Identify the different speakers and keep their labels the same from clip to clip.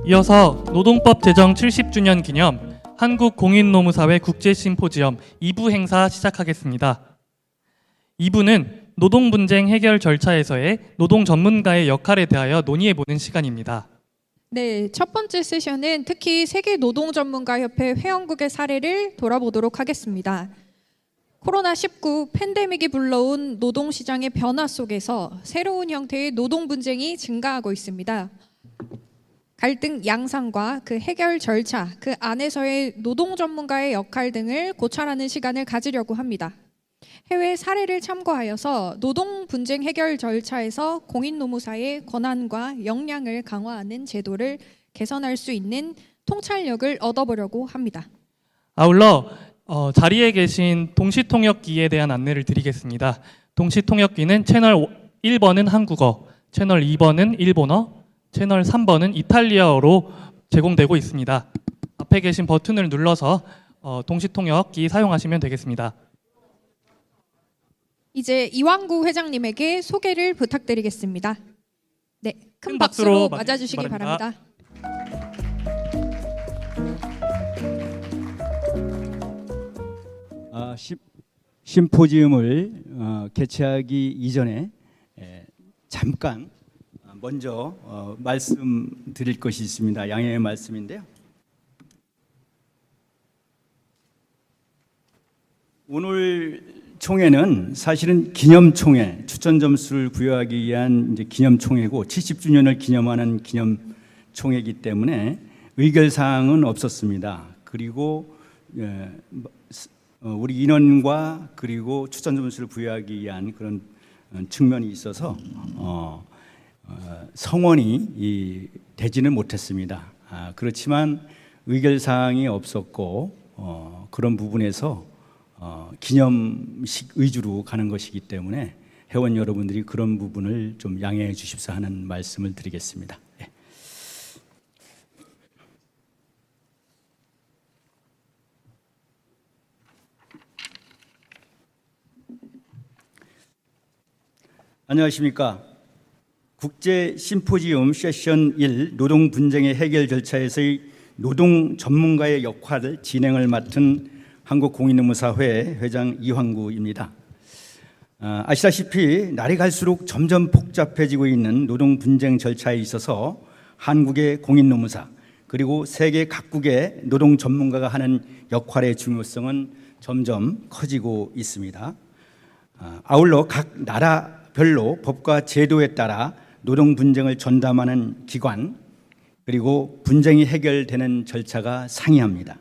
Speaker 1: 이어서 노동법 제정 70주년 기념 한국공인노무사회 국제심포지엄 2부 행사 시작하겠습니다. 2부는 노동분쟁 해결 절차에서의 노동 전문가의 역할에 대하여 논의해보는 시간입니다.
Speaker 2: 네, 첫 번째 세션은 특히 세계노동전문가협회 회원국의 사례를 돌아보도록 하겠습니다. 코로나19 팬데믹이 불러온 노동시장의 변화 속에서 새로운 형태의 노동 분쟁이 증가하고 있습니다. 갈등 양상과 그 해결 절차, 그 안에서의 노동 전문가의 역할 등을 고찰하는 시간을 가지려고 합니다. 해외 사례를 참고하여서 노동 분쟁 해결 절차에서 공인노무사의 권한과 역량을 강화하는 제도를 개선할 수 있는 통찰력을 얻어보려고 합니다.
Speaker 1: 아울러 자리에 계신 동시통역기에 대한 안내를 드리겠습니다. 동시통역기는 채널 1번은 한국어, 채널 2번은 일본어, 채널 3번은 이탈리아어로 제공되고 있습니다. 앞에 계신 버튼을 눌러서 동시통역기 사용하시면 되겠습니다.
Speaker 2: 이제 이왕구 회장님에게 소개를 부탁드리겠습니다. 네, 큰 박수로 맞아주시기 바랍니다.
Speaker 3: 심포지움을 개최하기 이전에 잠깐 먼저 말씀드릴 것이 있습니다. 양해의 말씀인데요. 오늘 총회는 사실은 기념총회, 추천 점수를 부여하기 위한 기념총회고 70주년을 기념하는 기념총회이기 때문에 의결사항은 없었습니다. 그리고 우리 인원과 그리고 추천 점수를 부여하기 위한 그런 측면이 있어서 성원이 되지는 못했습니다. 그렇지만 의결사항이 없었고 그런 부분에서 기념식 위주로 가는 것이기 때문에 회원 여러분들이 그런 부분을 좀 양해해 주십사 하는 말씀을 드리겠습니다. 네. 안녕하십니까. 국제 심포지움 세션 1 노동 분쟁의 해결 절차에서의 노동 전문가의 역할을 진행을 맡은 한국공인노무사회 회장 이황구입니다. 아시다시피 날이 갈수록 점점 복잡해지고 있는 노동 분쟁 절차에 있어서 한국의 공인노무사 그리고 세계 각국의 노동 전문가가 하는 역할의 중요성은 점점 커지고 있습니다. 아울러 각 나라별로 법과 제도에 따라 노동 분쟁을 전담하는 기관 그리고 분쟁이 해결되는 절차가 상이합니다.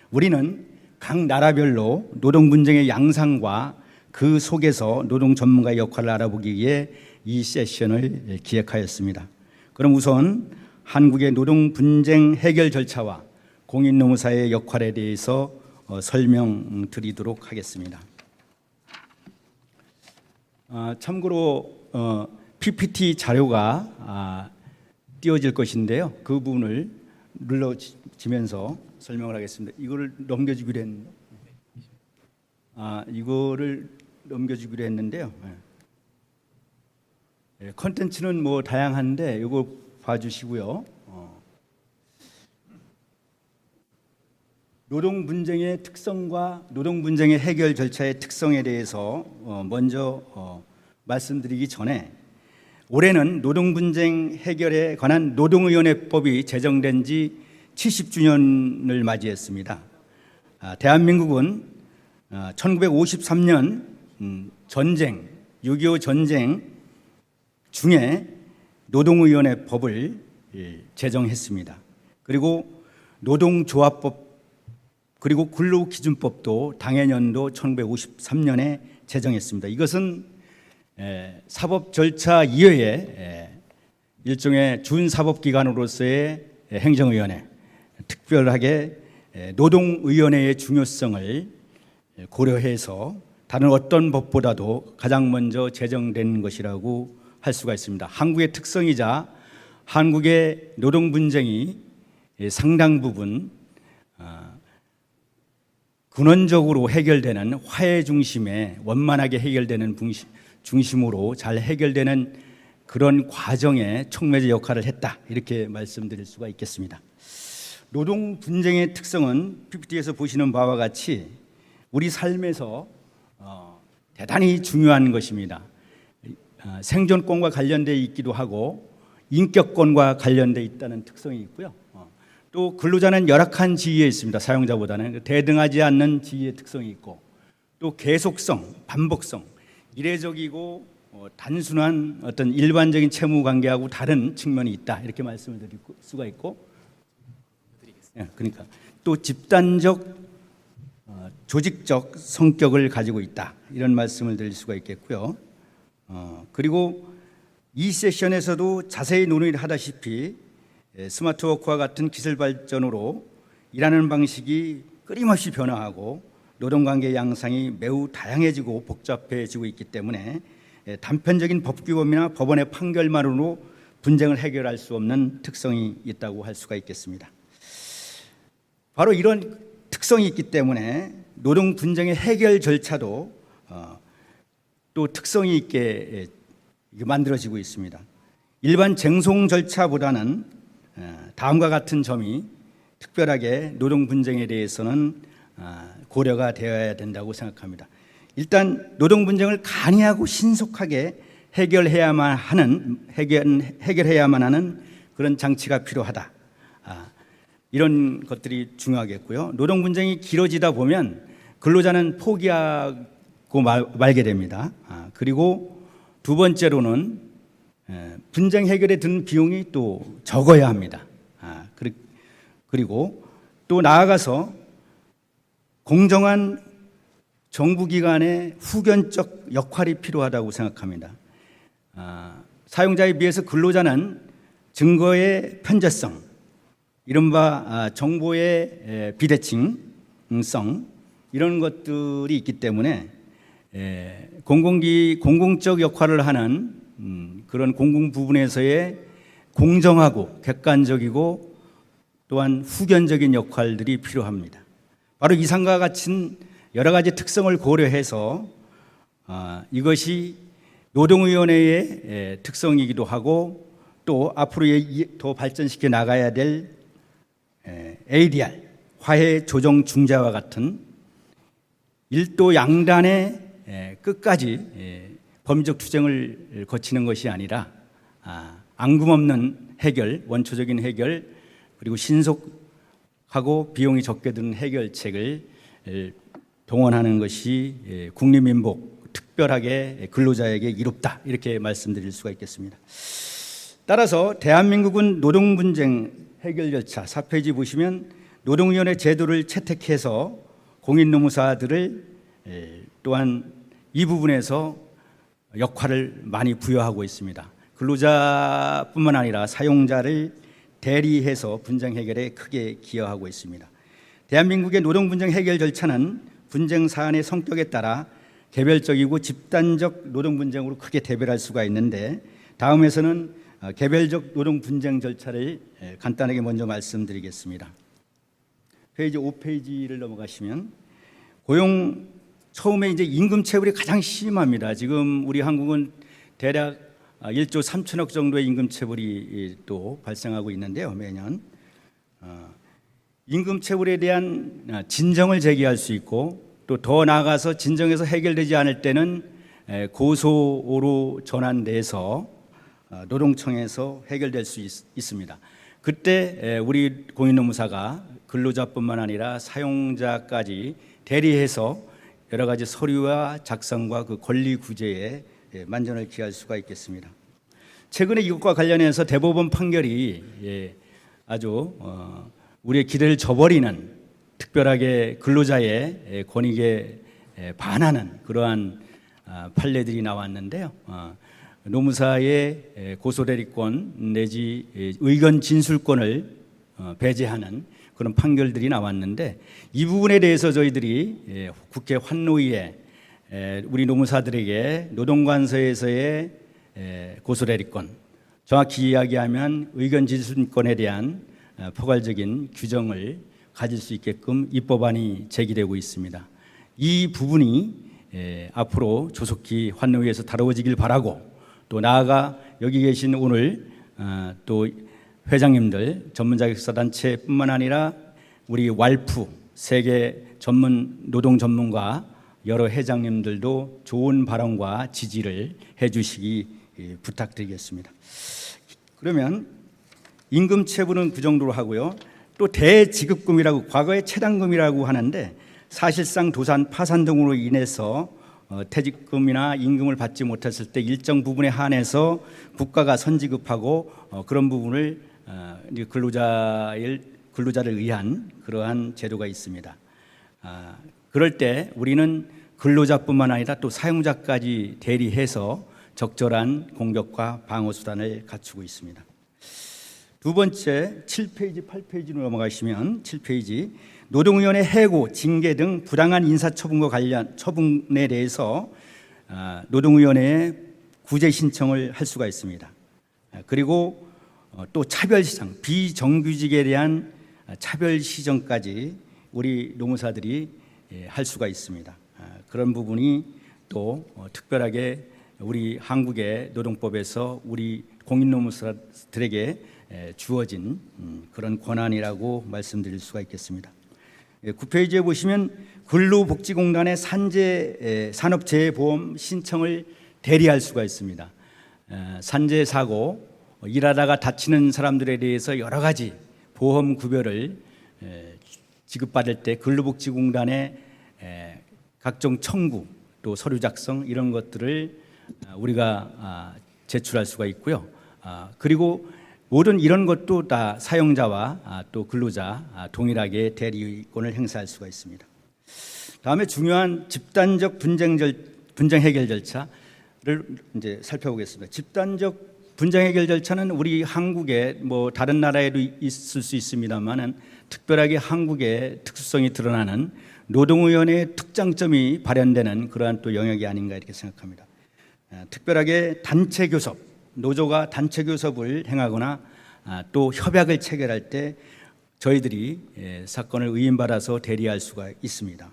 Speaker 3: 우리는 각 나라별로 노동 분쟁의 양상과 그 속에서 노동 전문가의 역할을 알아보기 위해 이 세션을 기획하였습니다. 그럼 우선 한국의 노동 분쟁 해결 절차와 공인노무사의 역할에 대해서 설명드리도록 하겠습니다. 참고로 PPT 자료가 띄워질 것인데요. 그 부분을 눌러지면서 설명을 하겠습니다. 이거를 넘겨주기로 했는데, 이거를 넘겨주기로 했는데요. 컨텐츠는 뭐 다양한데 이거 봐주시고요. 노동 분쟁의 특성과 노동 분쟁의 해결 절차의 특성에 대해서 먼저 말씀드리기 전에 올해는 노동 분쟁 해결에 관한 노동위원회법이 제정된 지 70주년을 맞이했습니다. 대한민국은 1953년 전쟁, 6.25 전쟁 중에 노동위원회법을 제정했습니다. 그리고 노동조합법 그리고 근로기준법도 당해년도 1953년에 제정했습니다. 이것은 사법 절차 이외에 일종의 준사법기관으로서의 행정위원회, 특별하게 노동위원회의 중요성을 고려해서 다른 어떤 법보다도 가장 먼저 제정된 것이라고 할 수가 있습니다. 한국의 특성이자 한국의 노동 분쟁이 상당 부분 근원적으로 해결되는 화해 중심의 원만하게 해결되는 중심으로 잘 해결되는 그런 과정에 촉매제 역할을 했다 이렇게 말씀드릴 수가 있겠습니다. 노동 분쟁의 특성은 PPT에서 보시는 바와 같이 우리 삶에서 대단히 중요한 것입니다. 생존권과 관련되어 있기도 하고 인격권과 관련되어 있다는 특성이 있고요. 또 근로자는 열악한 지위에 있습니다. 사용자보다는 대등하지 않는 지위의 특성이 있고 또 계속성, 반복성, 이례적이고 단순한 어떤 일반적인 채무 관계하고 다른 측면이 있다 이렇게 말씀을 드릴 수가 있고, 그러니까 또 집단적, 조직적 성격을 가지고 있다 이런 말씀을 드릴 수가 있겠고요. 그리고 이 세션에서도 자세히 논의를 하다시피 스마트워크와 같은 기술 발전으로 일하는 방식이 끊임없이 변화하고 노동관계 양상이 매우 다양해지고 복잡해지고 있기 때문에 단편적인 법규범이나 법원의 판결만으로 분쟁을 해결할 수 없는 특성이 있다고 할 수가 있겠습니다. 바로 이런 특성이 있기 때문에 노동 분쟁의 해결 절차도 또 특성이 있게 만들어지고 있습니다. 일반 쟁송 절차보다는 다음과 같은 점이 특별하게 노동 분쟁에 대해서는 고려가 되어야 된다고 생각합니다. 일단 노동 분쟁을 간이하고 신속하게 해결해야만 하는 그런 장치가 필요하다. 이런 것들이 중요하겠고요. 노동 분쟁이 길어지다 보면 근로자는 포기하고 말게 됩니다. 그리고 두 번째로는 분쟁 해결에 드는 비용이 또 적어야 합니다. 그리고 또 나아가서 공정한 정부기관의 후견적 역할이 필요하다고 생각합니다. 사용자에 비해서 근로자는 증거의 편제성, 이른바 정보의 비대칭성 이런 것들이 있기 때문에 공공적 역할을 하는 그런 공공 부분에서의 공정하고 객관적이고 또한 후견적인 역할들이 필요합니다. 바로 이상과 같은 여러 가지 특성을 고려해서 이것이 노동위원회의 특성이기도 하고 또 앞으로 더 발전시켜 나가야 될 ADR, 화해 조정 중재와 같은 일도 양단의 끝까지 법리적 투쟁을 거치는 것이 아니라 앙금없는 해결, 원초적인 해결, 그리고 신속하고 비용이 적게 드는 해결책을 동원하는 것이 국민민복, 특별하게 근로자에게 이롭다 이렇게 말씀드릴 수가 있겠습니다. 따라서 대한민국은 노동분쟁 해결 절차 4페이지 보시면 노동위원회 제도를 채택해서 공인노무사들을 또한 이 부분에서 역할을 많이 부여하고 있습니다. 근로자뿐만 아니라 사용자를 대리해서 분쟁 해결에 크게 기여하고 있습니다. 대한민국의 노동 분쟁 해결 절차는 분쟁 사안의 성격에 따라 개별적이고 집단적 노동 분쟁으로 크게 대별할 수가 있는데, 다음에서는 개별적 노동 분쟁 절차를 간단하게 먼저 말씀드리겠습니다. 페이지 5페이지를 넘어가시면 처음에 이제 임금 체불이 가장 심합니다. 지금 우리 한국은 대략 1조 3천억 정도의 임금 체불이 또 발생하고 있는데요, 매년. 임금 체불에 대한 진정을 제기할 수 있고 또 더 나아가서 진정에서 해결되지 않을 때는 고소로 전환돼서 노동청에서 해결될 수 있습니다. 그때 우리 공인노무사가 근로자뿐만 아니라 사용자까지 대리해서 여러 가지 서류와 작성과 그 권리 구제에 만전을 기할 수가 있겠습니다. 최근에 이것과 관련해서 대법원 판결이 아주 우리의 기대를 저버리는, 특별하게 근로자의 권익에 반하는 그러한 판례들이 나왔는데요. 노무사의 고소대리권 내지 의견 진술권을 배제하는 그런 판결들이 나왔는데, 이 부분에 대해서 저희들이 국회 환노위에 우리 노무사들에게 노동관서에서의 고소대리권, 정확히 이야기하면 의견 진술권에 대한 포괄적인 규정을 가질 수 있게끔 입법안이 제기되고 있습니다. 이 부분이 앞으로 조속히 환노위에서 다뤄지길 바라고, 또 나아가 여기 계신 오늘 또 회장님들, 전문자격사단체뿐만 아니라 우리 왈프 세계 전문 노동 전문가 여러 회장님들도 좋은 발언과 지지를 해주시기 부탁드리겠습니다. 그러면 임금 체불은 그 정도로 하고요. 또 대지급금이라고 과거에 체당금이라고 하는데 사실상 도산 파산 등으로 인해서 퇴직금이나 임금을 받지 못했을 때 일정 부분에 한해서 국가가 선지급하고 그런 부분을 근로자를 위한 그러한 제도가 있습니다. 그럴 때 우리는 근로자뿐만 아니라 또 사용자까지 대리해서 적절한 공격과 방어 수단을 갖추고 있습니다. 두 번째 7페이지, 8페이지로 넘어가시면 7페이지 노동위원회 해고, 징계 등 부당한 인사처분과 관련 처분에 대해서 노동위원회에 구제 신청을 할 수가 있습니다. 그리고 또 차별시정, 비정규직에 대한 차별시정까지 우리 노무사들이 할 수가 있습니다. 그런 부분이 또 특별하게 우리 한국의 노동법에서 우리 공인노무사들에게 주어진 그런 권한이라고 말씀드릴 수가 있겠습니다. 9페이지에 보시면 근로복지공단의 산업재해보험 신청을 대리할 수가 있습니다. 산재사고, 일하다가 다치는 사람들에 대해서 여러 가지 보험 구별을 지급받을 때 근로복지공단의 각종 청구, 또 서류 작성 이런 것들을 우리가 제출할 수가 있고요. 그리고 모든 이런 것도 다 사용자와 또 근로자 동일하게 대리권을 행사할 수가 있습니다. 다음에 중요한 집단적 분쟁 해결 절차를 이제 살펴보겠습니다. 집단적 분쟁 해결 절차는 우리 한국에 뭐 다른 나라에도 있을 수 있습니다만은 특별하게 한국의 특수성이 드러나는 노동위원회의 특장점이 발현되는 그러한 또 영역이 아닌가 이렇게 생각합니다. 특별하게 단체 교섭, 노조가 단체 교섭을 행하거나 또 협약을 체결할 때 저희들이 사건을 의인받아서 대리할 수가 있습니다.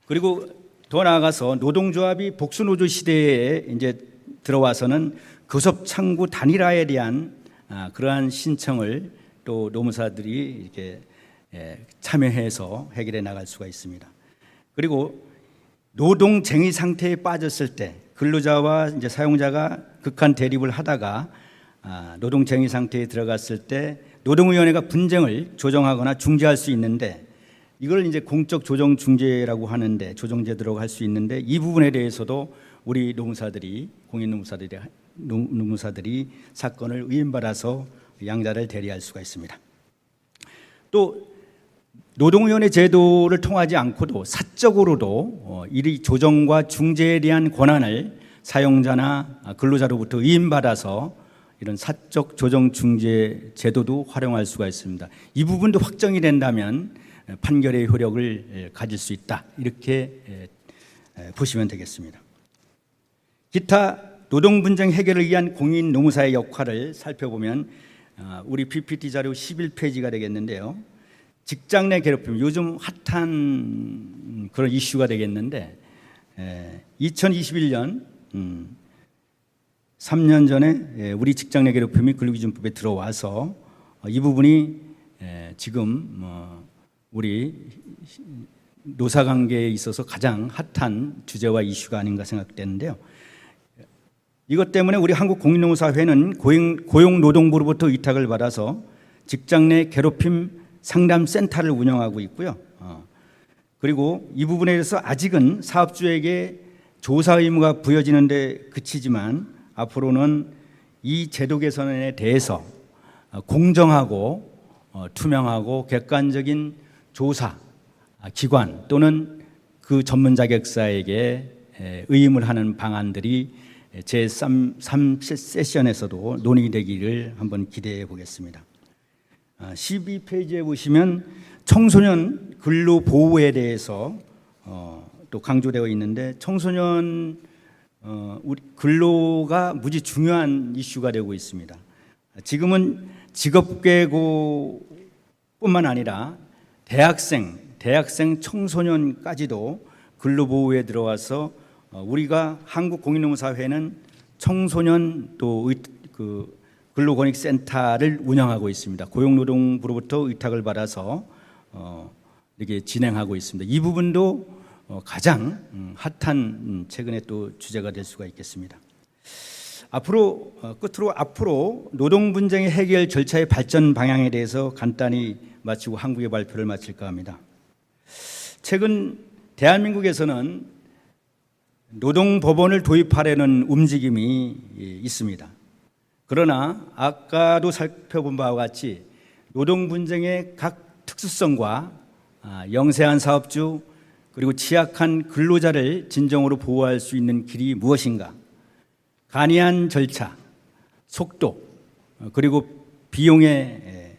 Speaker 3: 그리고 더 나아가서 노동조합이 복수노조 시대에 이제 들어와서는 교섭 창구 단일화에 대한 그러한 신청을 또 노무사들이 이렇게 참여해서 해결해 나갈 수가 있습니다. 그리고 노동쟁의 상태에 빠졌을 때 근로자와 이제 사용자가 극한 대립을 하다가 노동쟁의 상태에 들어갔을 때 노동위원회가 분쟁을 조정하거나 중재할 수 있는데 이걸 이제 공적 조정 중재라고 하는데 조정제도라고 할 수 있는데 이 부분에 대해서도 우리 노무사들이 공인 노무사들이 사건을 의인받아서 양자를 대리할 수가 있습니다. 또 노동위원회 제도를 통하지 않고도 사적으로도 이 조정과 중재에 대한 권한을 사용자나 근로자로부터 의인받아서 이런 사적 조정 중재 제도도 활용할 수가 있습니다. 이 부분도 확정이 된다면 판결의 효력을 가질 수 있다. 이렇게 보시면 되겠습니다. 기타 노동 분쟁 해결을 위한 공인 노무사의 역할을 살펴보면 우리 PPT 자료 11페이지가 되겠는데요. 직장 내 괴롭힘, 요즘 핫한 그런 이슈가 되겠는데 2021년 3년 전에 우리 직장 내 괴롭힘이 근로기준법에 들어와서 이 부분이 지금 우리 노사관계에 있어서 가장 핫한 주제와 이슈가 아닌가 생각되는데요. 이것 때문에 우리 한국공인노무사회는 고용노동부로부터 위탁을 받아서 직장 내 괴롭힘 상담센터를 운영하고 있고요. 그리고 이 부분에 대해서 아직은 사업주에게 조사 의무가 부여지는 데 그치지만 앞으로는 이 제도 개선에 대해서 공정하고 투명하고 객관적인 조사 기관 또는 그 전문 자격사에게 의임을 하는 방안들이 제3 세션에서도 논의되기를 한번 기대해 보겠습니다. 12페이지에 보시면 청소년 근로 보호에 대해서 또 강조되어 있는데 청소년 우리 근로가 무지 중요한 이슈가 되고 있습니다. 지금은 직업계고뿐만 아니라 대학생 청소년까지도 근로보호에 들어와서 우리가 한국공인노무사회는 청소년 또 근로권익센터를 운영하고 있습니다. 고용노동부로부터 의탁을 받아서 이렇게 진행하고 있습니다. 이 부분도 가장 핫한 최근에 또 주제가 될 수가 있겠습니다. 앞으로 노동 분쟁의 해결 절차의 발전 방향에 대해서 간단히 마치고 한국의 발표를 마칠까 합니다. 최근 대한민국에서는 노동법원을 도입하려는 움직임이 있습니다. 그러나 아까도 살펴본 바와 같이 노동 분쟁의 각 특수성과 영세한 사업주 그리고 취약한 근로자를 진정으로 보호할 수 있는 길이 무엇인가? 간이한 절차, 속도, 그리고 비용의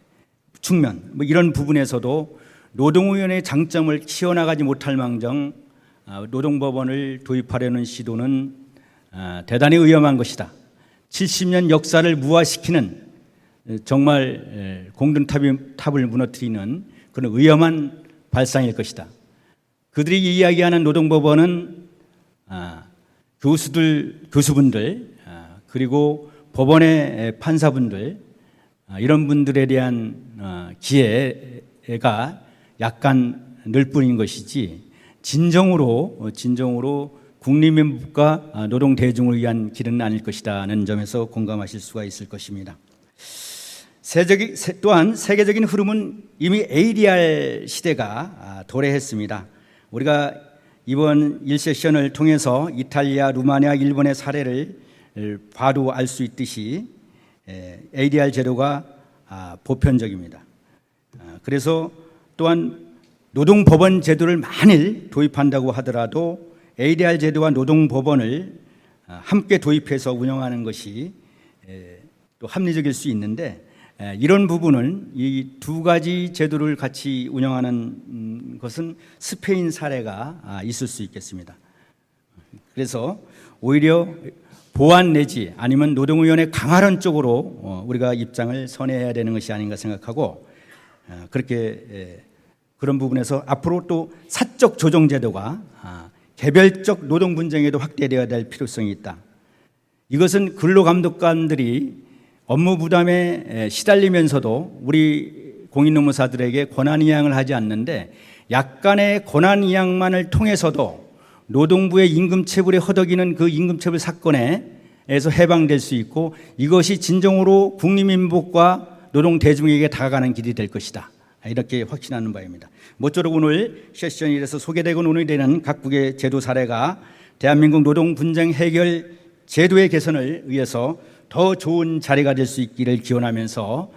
Speaker 3: 측면 이런 부분에서도 노동위원회의 장점을 키워나가지 못할 망정 노동법원을 도입하려는 시도는 대단히 위험한 것이다. 70년 역사를 무화시키는 정말 공든탑을 무너뜨리는 그런 위험한 발상일 것이다. 그들이 이야기하는 노동법원은 교수분들 그리고 법원의 판사분들 이런 분들에 대한 기회가 약간 늘 뿐인 것이지 진정으로 국민민복과 노동 대중을 위한 길은 아닐 것이라는 점에서 공감하실 수가 있을 것입니다. 또한 세계적인 흐름은 이미 ADR 시대가 도래했습니다. 우리가 이번 1세션을 통해서 이탈리아, 루마니아, 일본의 사례를 봐도 알 수 있듯이 ADR 제도가 보편적입니다. 그래서 또한 노동법원 제도를 만일 도입한다고 하더라도 ADR 제도와 노동법원을 함께 도입해서 운영하는 것이 또 합리적일 수 있는데 이런 부분은 이 두 가지 제도를 같이 운영하는 것은 스페인 사례가 있을 수 있겠습니다. 그래서 오히려 보완 내지 아니면 노동위원회 강화론 쪽으로 우리가 입장을 선회해야 되는 것이 아닌가 생각하고 그렇게 그런 부분에서 앞으로 또 사적 조정 제도가 개별적 노동 분쟁에도 확대되어야 될 필요성이 있다. 이것은 근로감독관들이 업무 부담에 시달리면서도 우리 공인노무사들에게 권한이양을 하지 않는데 약간의 권한이양만을 통해서도 노동부의 임금체불에 허덕이는 그 임금체불 사건에서 해방될 수 있고 이것이 진정으로 국민민복과 노동 대중에게 다가가는 길이 될 것이다. 이렇게 확신하는 바입니다. 모쪼록 오늘 세션 1에서 소개되고 논의되는 각국의 제도 사례가 대한민국 노동 분쟁 해결 제도의 개선을 위해서 더 좋은 자리가 될 수 있기를 기원하면서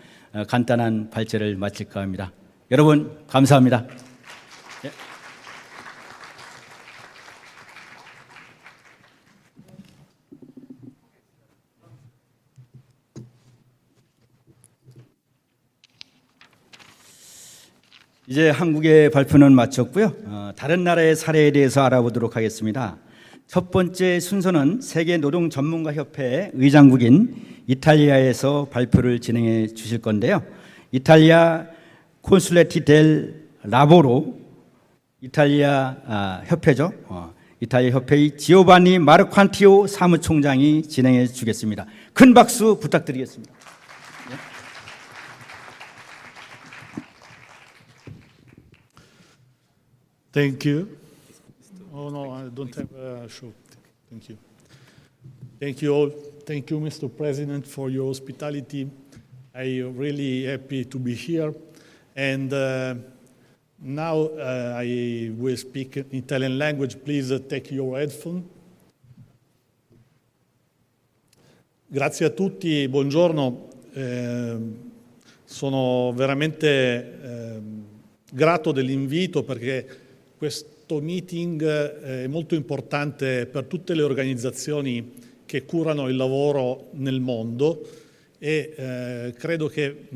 Speaker 3: 간단한 발제를 마칠까 합니다. 여러분 감사합니다. 이제 한국의 발표는 마쳤고요. 다른 나라의 사례에 대해서 알아보도록 하겠습니다. 첫 번째 순서는 세계 노동 전문가 협회 의장국인 이탈리아에서 발표를 진행해 주실 건데요. 이탈리아 콘슐레티 델 라보로 이탈리아 협회죠. 이탈리아 협회의 지오반니 마르칸티오 사무총장이 진행해 주겠습니다. 큰 박수 부탁드리겠습니다.
Speaker 4: Thank you. Oh no, I don't have a show. Thank you. Thank you all. Thank you, Mr. President, for your hospitality. I'm really happy to be here. And now I will speak in Italian language. Please take your headphone. Grazie a tutti, buongiorno. Sono veramente grato dell'invito perché questo meeting è molto importante per tutte le organizzazioni che curano il lavoro nel mondo e credo che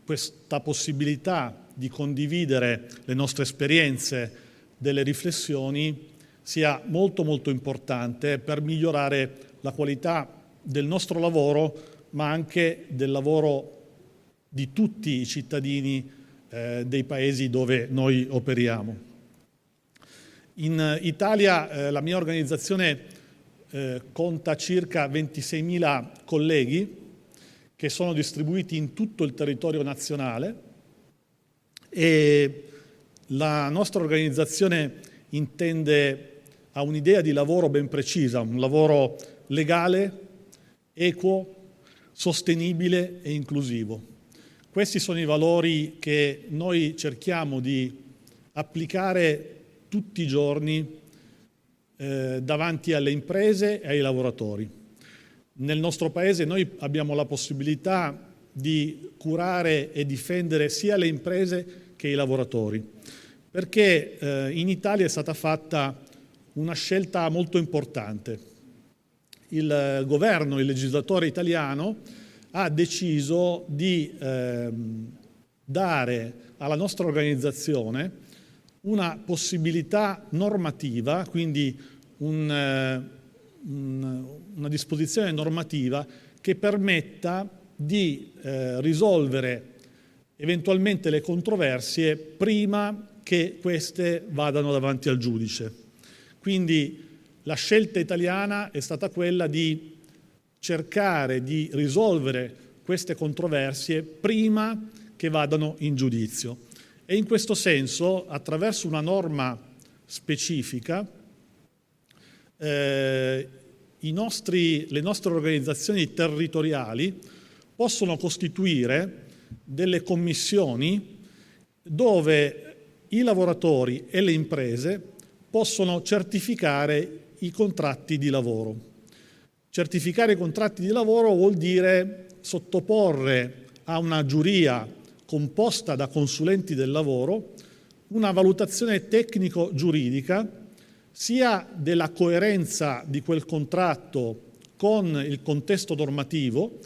Speaker 4: questa possibilità di condividere le nostre esperienze, delle riflessioni, sia molto molto importante per migliorare la qualità del nostro lavoro, ma anche del lavoro di tutti i cittadini dei paesi dove noi operiamo. In Italia la mia organizzazione conta circa 26.000 colleghi che sono distribuiti in tutto il territorio nazionale e la nostra organizzazione ha un'idea di lavoro ben precisa, un lavoro legale, equo, sostenibile e inclusivo. Questi sono i valori che noi cerchiamo di applicare tutti i giorni davanti alle imprese e ai lavoratori. Nel nostro Paese noi abbiamo la possibilità di curare e difendere sia le imprese che i lavoratori, perché in Italia è stata fatta una scelta molto importante. Il governo, il legislatore italiano ha deciso di dare alla nostra organizzazione una possibilità normativa, quindi una disposizione normativa che permetta di risolvere eventualmente le controversie prima che queste vadano davanti al giudice. Quindi la scelta italiana è stata quella di cercare di risolvere queste controversie prima che vadano in giudizio. E in questo senso, attraverso una norma specifica, le nostre organizzazioni territoriali possono costituire delle commissioni dove i lavoratori e le imprese possono certificare i contratti di lavoro. Certificare i contratti di lavoro vuol dire sottoporre a una giuria composta da consulenti del lavoro una valutazione tecnico-giuridica sia della coerenza di quel contratto con il contesto normativo,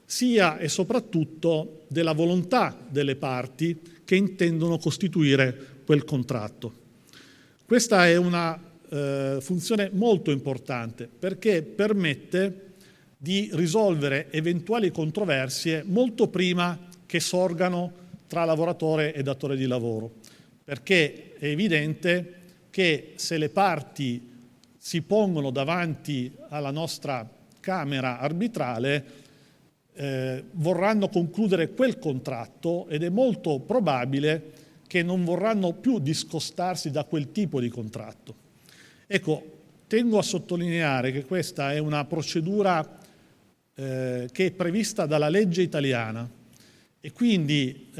Speaker 4: sia e soprattutto della volontà delle parti che intendono costituire quel contratto. Questa è una funzione molto importante perché permette di risolvere eventuali controversie molto prima che sorgano tra lavoratore e datore di lavoro, perché è evidente che se le parti si pongono davanti alla nostra Camera arbitrale vorranno concludere quel contratto ed è molto probabile che non vorranno più discostarsi da quel tipo di contratto. Ecco, tengo a sottolineare che questa è una procedura che è prevista dalla legge italiana e quindi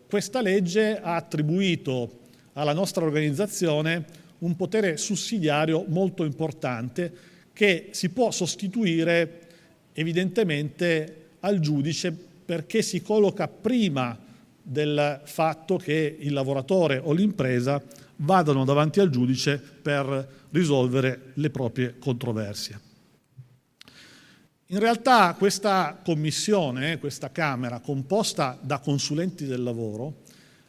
Speaker 4: questa legge ha attribuito alla nostra organizzazione un potere sussidiario molto importante che si può sostituire evidentemente al giudice perché si colloca prima del fatto che il lavoratore o l'impresa vadano davanti al giudice per risolvere le proprie controversie. In realtà questa commissione, questa Camera composta da consulenti del lavoro,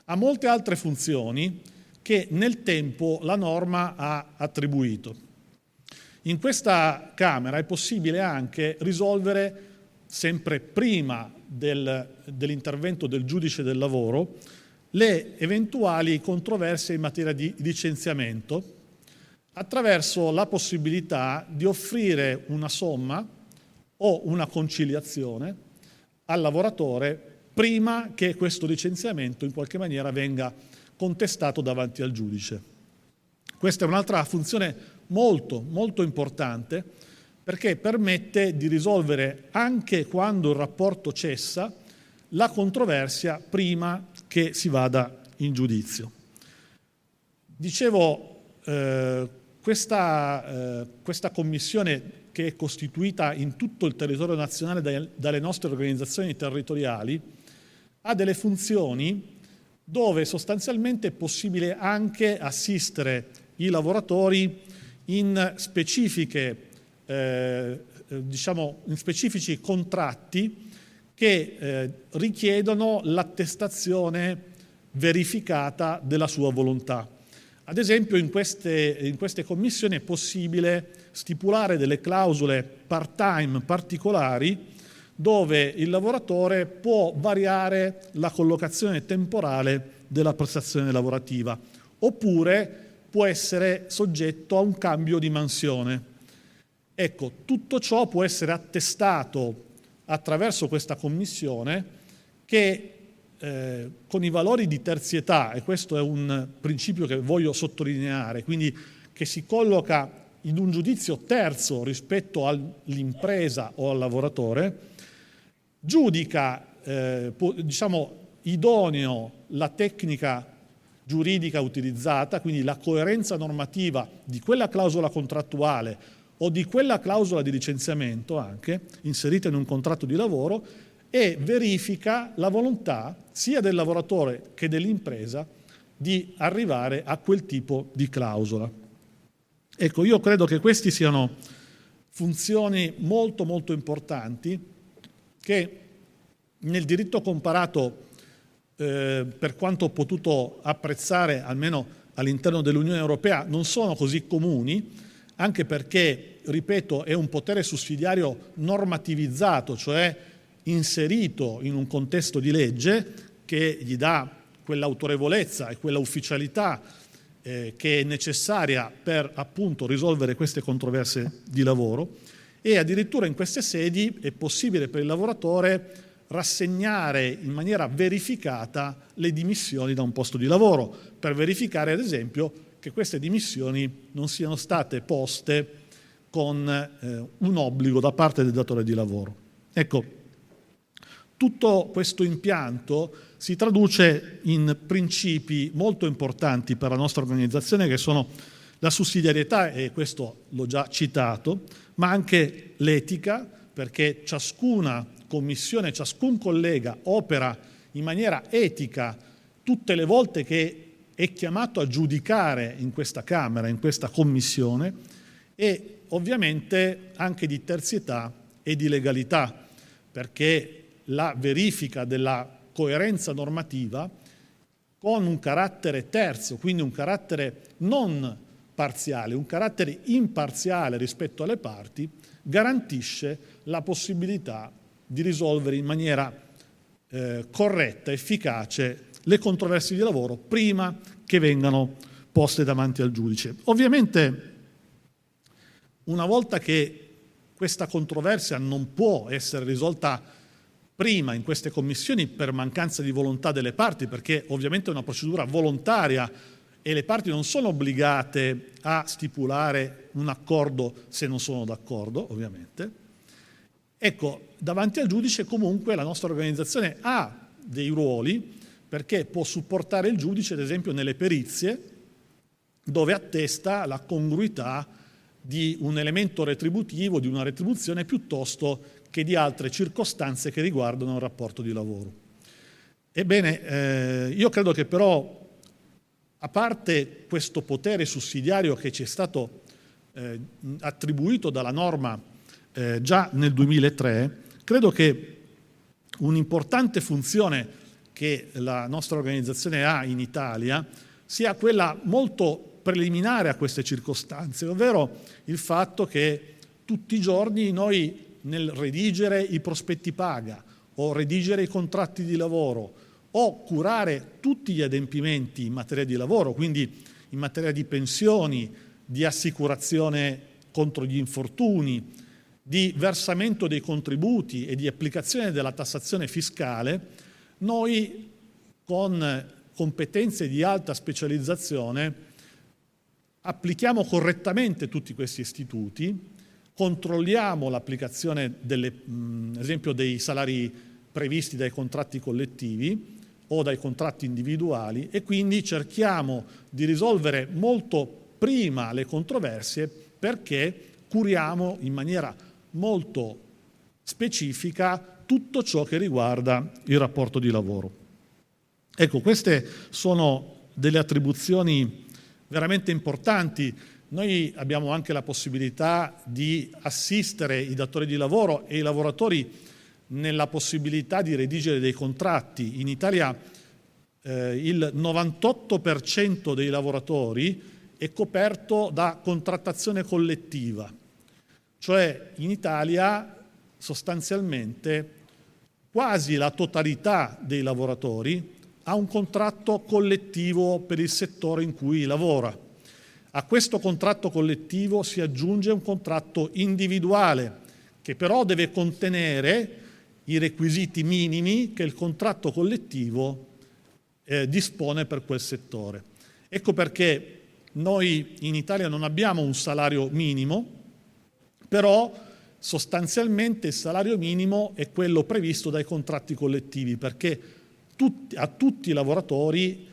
Speaker 4: ha molte altre funzioni che nel tempo la norma ha attribuito. In questa Camera è possibile anche risolvere, sempre prima dell'intervento del giudice del lavoro, le eventuali controversie in materia di licenziamento attraverso la possibilità di offrire una somma o una conciliazione al lavoratore prima che questo licenziamento in qualche maniera venga contestato davanti al giudice. Questa è un'altra funzione molto, molto importante perché permette di risolvere anche quando il rapporto cessa la controversia prima che si vada in giudizio. Dicevo, questa commissione che è costituita in tutto il territorio nazionale dalle nostre organizzazioni territoriali ha delle funzioni dove sostanzialmente è possibile anche assistere i lavoratori in specifici contratti che richiedono l'attestazione verificata della sua volontà. Ad esempio in queste commissioni è possibile stipulare delle clausole part-time particolari dove il lavoratore può variare la collocazione temporale della prestazione lavorativa oppure può essere soggetto a un cambio di mansione. Ecco, tutto ciò può essere attestato attraverso questa commissione che con i valori di terzietà, e questo è un principio che voglio sottolineare, quindi che si colloca in un giudizio terzo rispetto all'impresa o al lavoratore, giudica idoneo la tecnica giuridica utilizzata, quindi la coerenza normativa di quella clausola contrattuale o di quella clausola di licenziamento anche inserita in un contratto di lavoro, e verifica la volontà sia del lavoratore che dell'impresa di arrivare a quel tipo di clausola. Ecco, io credo che queste siano funzioni molto molto importanti che nel diritto comparato, per quanto ho potuto apprezzare almeno all'interno dell'Unione Europea, non sono così comuni, anche perché, ripeto, è un potere sussidiario normativizzato, cioè inserito in un contesto di legge che gli dà quell'autorevolezza e quella ufficialità che è necessaria per appunto risolvere queste controversie di lavoro, e addirittura in queste sedi è possibile per il lavoratore rassegnare in maniera verificata le dimissioni da un posto di lavoro, per verificare ad esempio che queste dimissioni non siano state poste con un obbligo da parte del datore di lavoro. Ecco, tutto questo impianto si traduce in principi molto importanti per la nostra organizzazione, che sono la sussidiarietà, e questo l'ho già citato, ma anche l'etica, perché ciascuna commissione, ciascun collega opera in maniera etica tutte le volte che è chiamato a giudicare in questa Camera, in questa commissione, e ovviamente anche di terzietà e di legalità, perché la verifica della coerenza normativa con un carattere terzo, quindi un carattere non parziale, un carattere imparziale rispetto alle parti, garantisce la possibilità di risolvere in maniera corretta, efficace le controversie di lavoro prima che vengano poste davanti al giudice. Ovviamente, una volta che questa controversia non può essere risolta prima in queste commissioni per mancanza di volontà delle parti, perché ovviamente è una procedura volontaria e le parti non sono obbligate a stipulare un accordo se non sono d'accordo, ovviamente. Ecco, davanti al giudice comunque la nostra organizzazione ha dei ruoli, perché può supportare il giudice, ad esempio, nelle perizie, dove attesta la congruità di un elemento retributivo, di una retribuzione, piuttosto che di altre circostanze che riguardano il rapporto di lavoro. Ebbene, io credo che però, a parte questo potere sussidiario che ci è stato attribuito dalla norma già nel 2003, credo che un'importante funzione che la nostra organizzazione ha in Italia sia quella molto preliminare a queste circostanze, ovvero il fatto che tutti i giorni noi, nel redigere i prospetti paga o redigere i contratti di lavoro o curare tutti gli adempimenti in materia di lavoro, quindi in materia di pensioni, di assicurazione contro gli infortuni, di versamento dei contributi e di applicazione della tassazione fiscale, noi con competenze di alta specializzazione applichiamo correttamente tutti questi istituti, controlliamo l'applicazione ad esempio dei salari previsti dai contratti collettivi o dai contratti individuali, e quindi cerchiamo di risolvere molto prima le controversie, perché curiamo in maniera molto specifica tutto ciò che riguarda il rapporto di lavoro. Ecco, queste sono delle attribuzioni veramente importanti. Noi abbiamo anche la possibilità di assistere i datori di lavoro e i lavoratori nella possibilità di redigere dei contratti. In Italia il 98% dei lavoratori è coperto da contrattazione collettiva, cioè in Italia sostanzialmente quasi la totalità dei lavoratori ha un contratto collettivo per il settore in cui lavora. A questo contratto collettivo si aggiunge un contratto individuale che però deve contenere i requisiti minimi che il contratto collettivo dispone per quel settore. Ecco perché noi in Italia non abbiamo un salario minimo, però sostanzialmente il salario minimo è quello previsto dai contratti collettivi, perché a tutti i lavoratori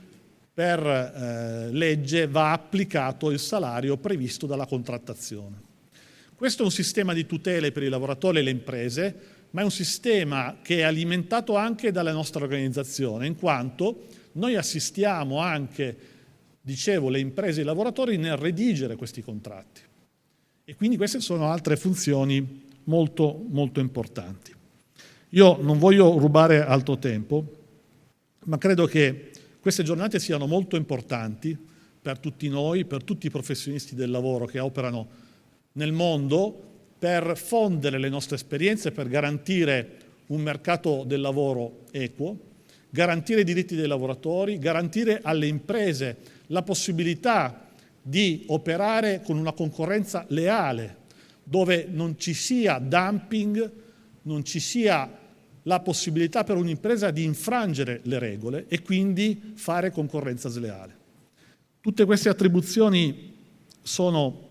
Speaker 4: per legge va applicato il salario previsto dalla contrattazione. Questo è un sistema di tutele per i lavoratori e le imprese, ma è un sistema che è alimentato anche dalla nostra organizzazione, in quanto noi assistiamo anche, dicevo, le imprese e i lavoratori nel redigere questi contratti. E quindi queste sono altre funzioni molto, molto importanti. Io non voglio rubare altro tempo, ma credo che queste giornate siano molto importanti per tutti noi, per tutti i professionisti del lavoro che operano nel mondo, per fondere le nostre esperienze, per garantire un mercato del lavoro equo, garantire i diritti dei lavoratori, garantire alle imprese la possibilità di operare con una concorrenza leale, dove non ci sia dumping, non ci sia la possibilità per un'impresa di infrangere le regole e quindi fare concorrenza sleale. Tutte queste attribuzioni sono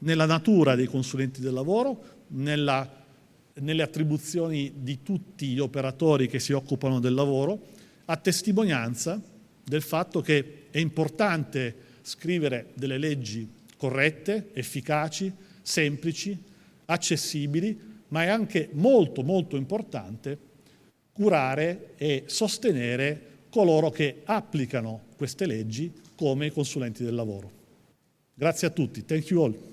Speaker 4: nella natura dei consulenti del lavoro, nelle attribuzioni di tutti gli operatori che si occupano del lavoro, a testimonianza del fatto che è importante scrivere delle leggi corrette, efficaci, semplici, accessibili, ma è anche molto molto importante curare e sostenere coloro che applicano queste leggi come i consulenti del lavoro. Grazie a tutti. Thank you all.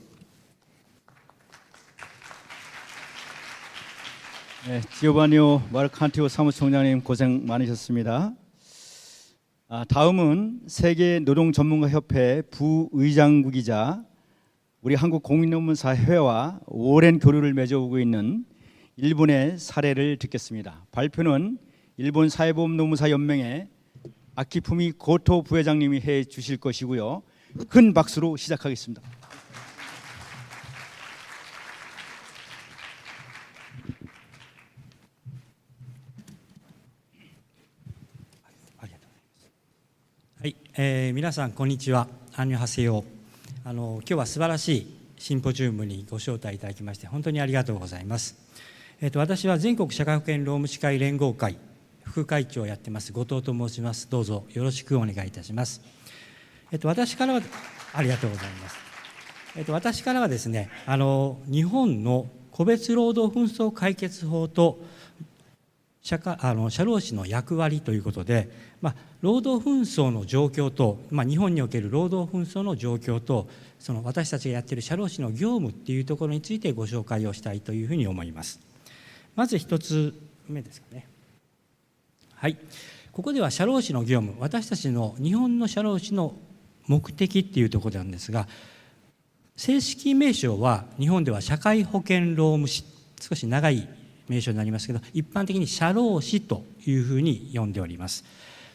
Speaker 3: 네, 지오바니오 마르칸티오 사무총장님 고생 많으셨습니다. 다음은 세계 노동 전문가 협회 부의장국이자 우리 한국 공인노무사회와 오랜 교류를 맺어오고 있는 일본의 사례를 듣겠습니다. 발표는 일본 사회보험노무사 연맹의 아키푸미 고토 부회장님이 해 주실 것이고요. 큰 박수로 시작하겠습니다.
Speaker 5: はい、皆さんこんにちは。アンニョハセヨ。今日は素晴らしいシンポジウムにご招待いただきまして本当にありがとうございます。私は全国社会保険労務士会連合会副会長をやってます後藤と申します。どうぞよろしくお願いいたします。私からはありがとうございます。私からはですね、日本の個別労働紛争解決法と社労士の役割ということで、労働紛争の状況と、日本における労働紛争の状況とその私たちがやっている社労士の業務っていうところについてご紹介をしたいというふうに思います。まず一つ目ですかね。はい、ここでは社労士の業務、私たちの日本の社労士の目的っていうところなんですが、正式名称は日本では社会保険労務士、少し長い名称になりますけど、一般的に社労士というふうに呼んでおります。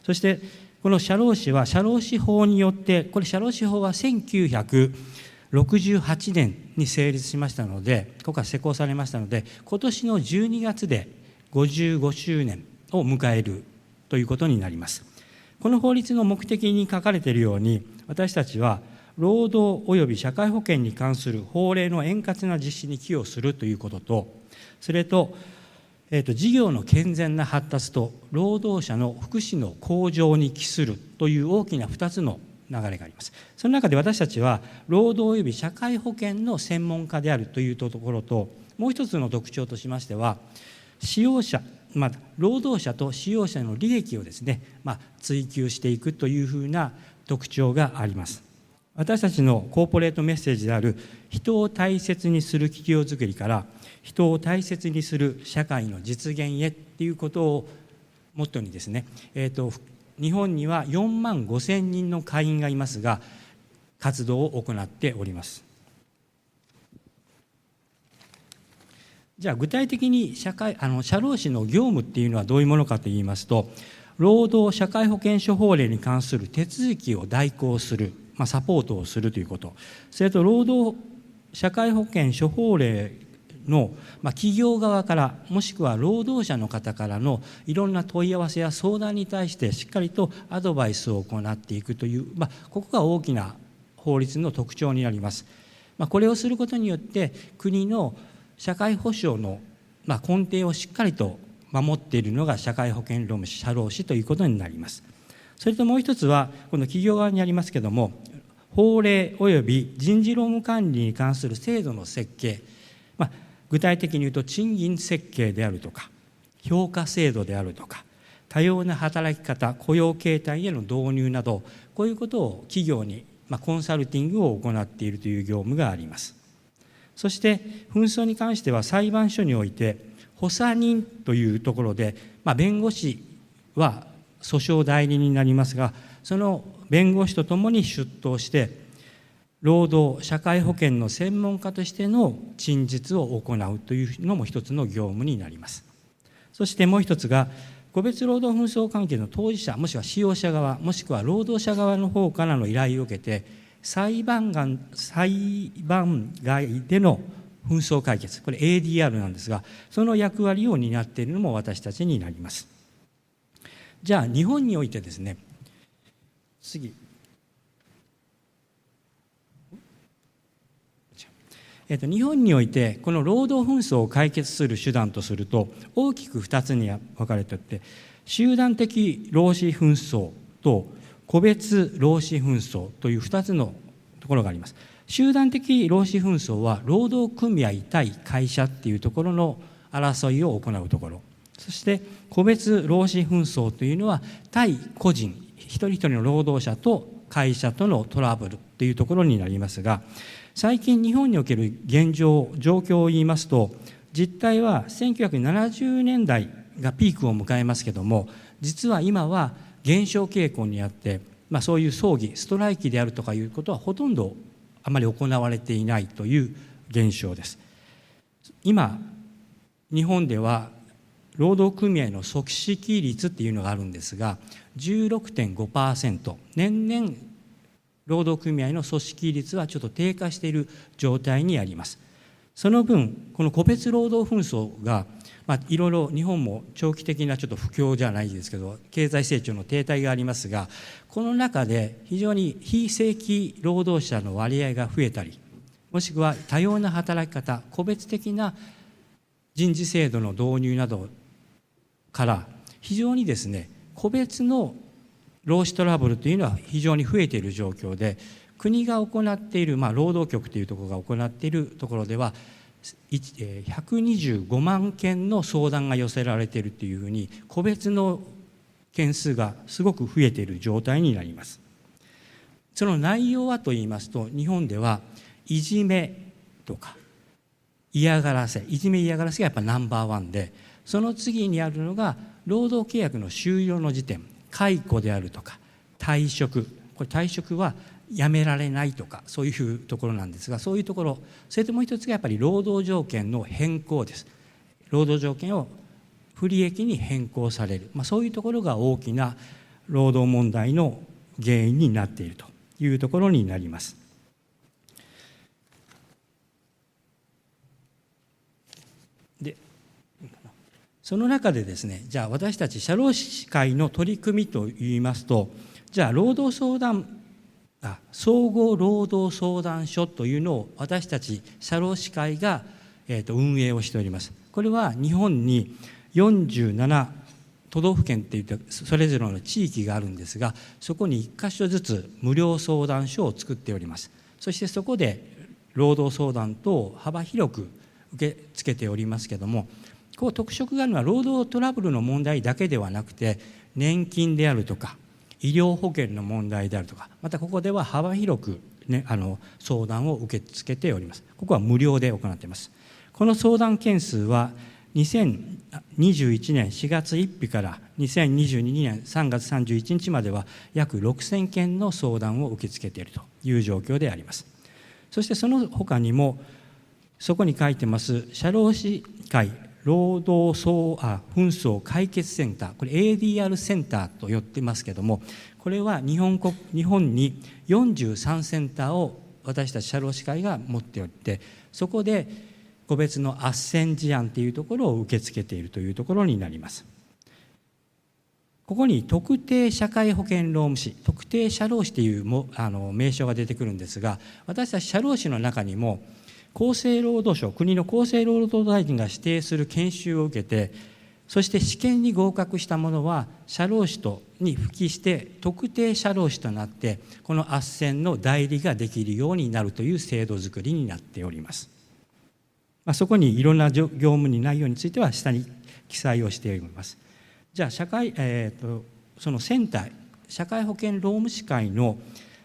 Speaker 5: そしてこの社労士は社労士法によって、これ社労士法は1968年に成立しましたので、ここから施行されましたので、今年の12月で55周年を迎えるということになります。この法律の目的に書かれているように、私たちは労働及び社会保険に関する法令の円滑な実施に寄与するということと、それと、事業の健全な発達と労働者の福祉の向上に帰するという大きな2つの流れがあります。その中で私たちは労働及び社会保険の専門家であるというところと、もう一つの特徴としましては、使用者、労働者と使用者の利益をですね、追求していくというふうな特徴があります。私たちのコーポレートメッセージである人を大切にする企業づくりから人を大切にする社会の実現へっていうことをモットーにですね、日本には4万5千人の会員がいますが、活動を行っております。じゃあ具体的に社労士の業務っていうのはどういうものかといいますと、労働社会保険諸法令に関する手続きを代行する、サポートをするということ、それと労働社会保険処方例の企業側からもしくは労働者の方からのいろんな問い合わせや相談に対してしっかりとアドバイスを行っていくという、ここが大きな法律の特徴になります。これをすることによって国の社会保障の根底をしっかりと守っているのが社会保険労務士社労士ということになります。それともう一つはこの企業側にありますけども、法令および人事労務管理に関する制度の設計、具体的に言うと賃金設計であるとか評価制度であるとか多様な働き方雇用形態への導入など、こういうことを企業にコンサルティングを行っているという業務があります。そして紛争に関しては裁判所において補佐人というところで、弁護士は訴訟代理人になりますが、その弁護士とともに出頭して労働社会保険の専門家としての陳述を行うというのも一つの業務になります。そしてもう一つが個別労働紛争関係の当事者もしくは使用者側もしくは労働者側の方からの依頼を受けて裁判外での紛争解決、これ ADR なんですが、その役割を担っているのも私たちになります。じゃあ日本においてですね、次日本においてこの労働紛争を解決する手段とすると大きく2つに分かれていて、集団的労使紛争と個別労使紛争という2つのところがあります。集団的労使紛争は労働組合対会社っていうところの争いを行うところ、そして個別労使紛争というのは対個人一人一人の労働者と会社とのトラブルというところになりますが、最近日本における現状状況を言いますと、実態は1970年代がピークを迎えますけども、実は今は減少傾向にあって、そういう争議ストライキであるとかいうことはほとんどあまり行われていないという現象です。今日本では労働組合の組織率っていうのがあるんですが 16.5%、 年々労働組合の組織率はちょっと低下している状態にあります。その分この個別労働紛争が、いろいろ日本も長期的なちょっと不況じゃないですけど経済成長の停滞がありますが、この中で非常に非正規労働者の割合が増えたり、もしくは多様な働き方個別的な人事制度の導入などから非常にですね個別の労使トラブルというのは非常に増えている状況で、国が行っている、労働局というところが行っているところでは125万件の相談が寄せられているというふうに個別の件数がすごく増えている状態になります。その内容はといいますと、日本ではいじめとか嫌がらせ、いじめ嫌がらせがやっぱナンバーワンで、その次にあるのが労働契約の終了の時点、解雇であるとか退職、これ退職はやめられないとかそういうところなんですが、そういうところ、それともう一つがやっぱり労働条件の変更です。労働条件を不利益に変更される、そういうところが大きな労働問題の原因になっているというところになります。でその中でですね、じゃあ私たち社労士会の取り組みといいますと、じゃあ総合労働相談所というのを私たち社労士会が運営をしております。これは日本に47都道府県っていってそれぞれの地域があるんですが、そこに1箇所ずつ無料相談所を作っております。そしてそこで労働相談等を幅広く受け付けておりますけども、こう特色があるのは労働トラブルの問題だけではなくて、年金であるとか医療保険の問題であるとか、またここでは幅広く、相談を受け付けております。ここは無料で行っています。この相談件数は2021年4月1日から2022年3月31日までは約6000件の相談を受け付けているという状況であります。そしてその他にもそこに書いてます社労士会労働紛争解決センター、これ ADR センターと呼ってますけども、これは日本に43センターを私たち社労士会が持っておって、そこで個別の斡旋事案というところを受け付けているというところになります。ここに特定社会保険労務士、特定社労士という名称が出てくるんですが、私たち社労士の中にも厚生労働省、国の厚生労働大臣が指定する研修を受けて、そして試験に合格した者は社労士に復帰して特定社労士となって、この斡旋の代理ができるようになるという制度づくりになっております。そこにいろんな業務に内容については下に記載をしております。じゃあそのセンター、社会保険労務士会の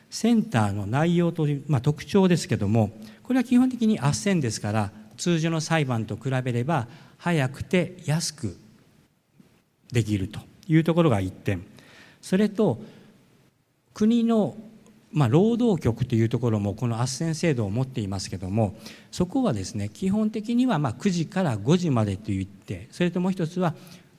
Speaker 5: センターの内容という、特徴ですけども、これは基本的に斡旋ですから、通常の裁判と比べれば早くて安くできるというところが1点。それと国の労働局というところもこの斡旋制度を持っていますけども、そこはですね、基本的には9時から5時までといって、それともう一つは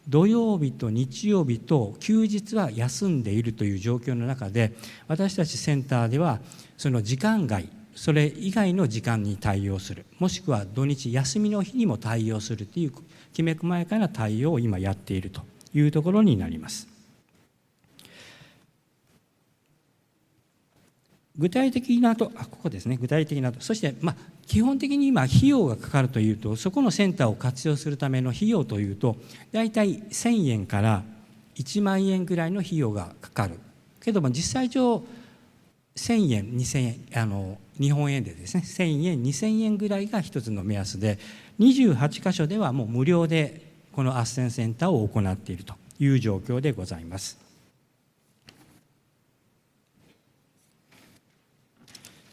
Speaker 5: 土曜日と日曜日と休日は休んでいるという状況の中で、私たちセンターではその時間外、それ以外の時間に対応する、もしくは土日休みの日にも対応するというきめ細やかな対応を今やっているというところになります。具体的なと、ここですね、具体的なと、そして基本的に今費用がかかるというと、そこのセンターを活用するための費用というと、だいたい1000円から1万円ぐらいの費用がかかるけども、実際上1000円、2000円、日本円でですね、1000円、2000円ぐらいが一つの目安で、28カ所ではもう無料でこの斡旋センターを行っているという状況でございます。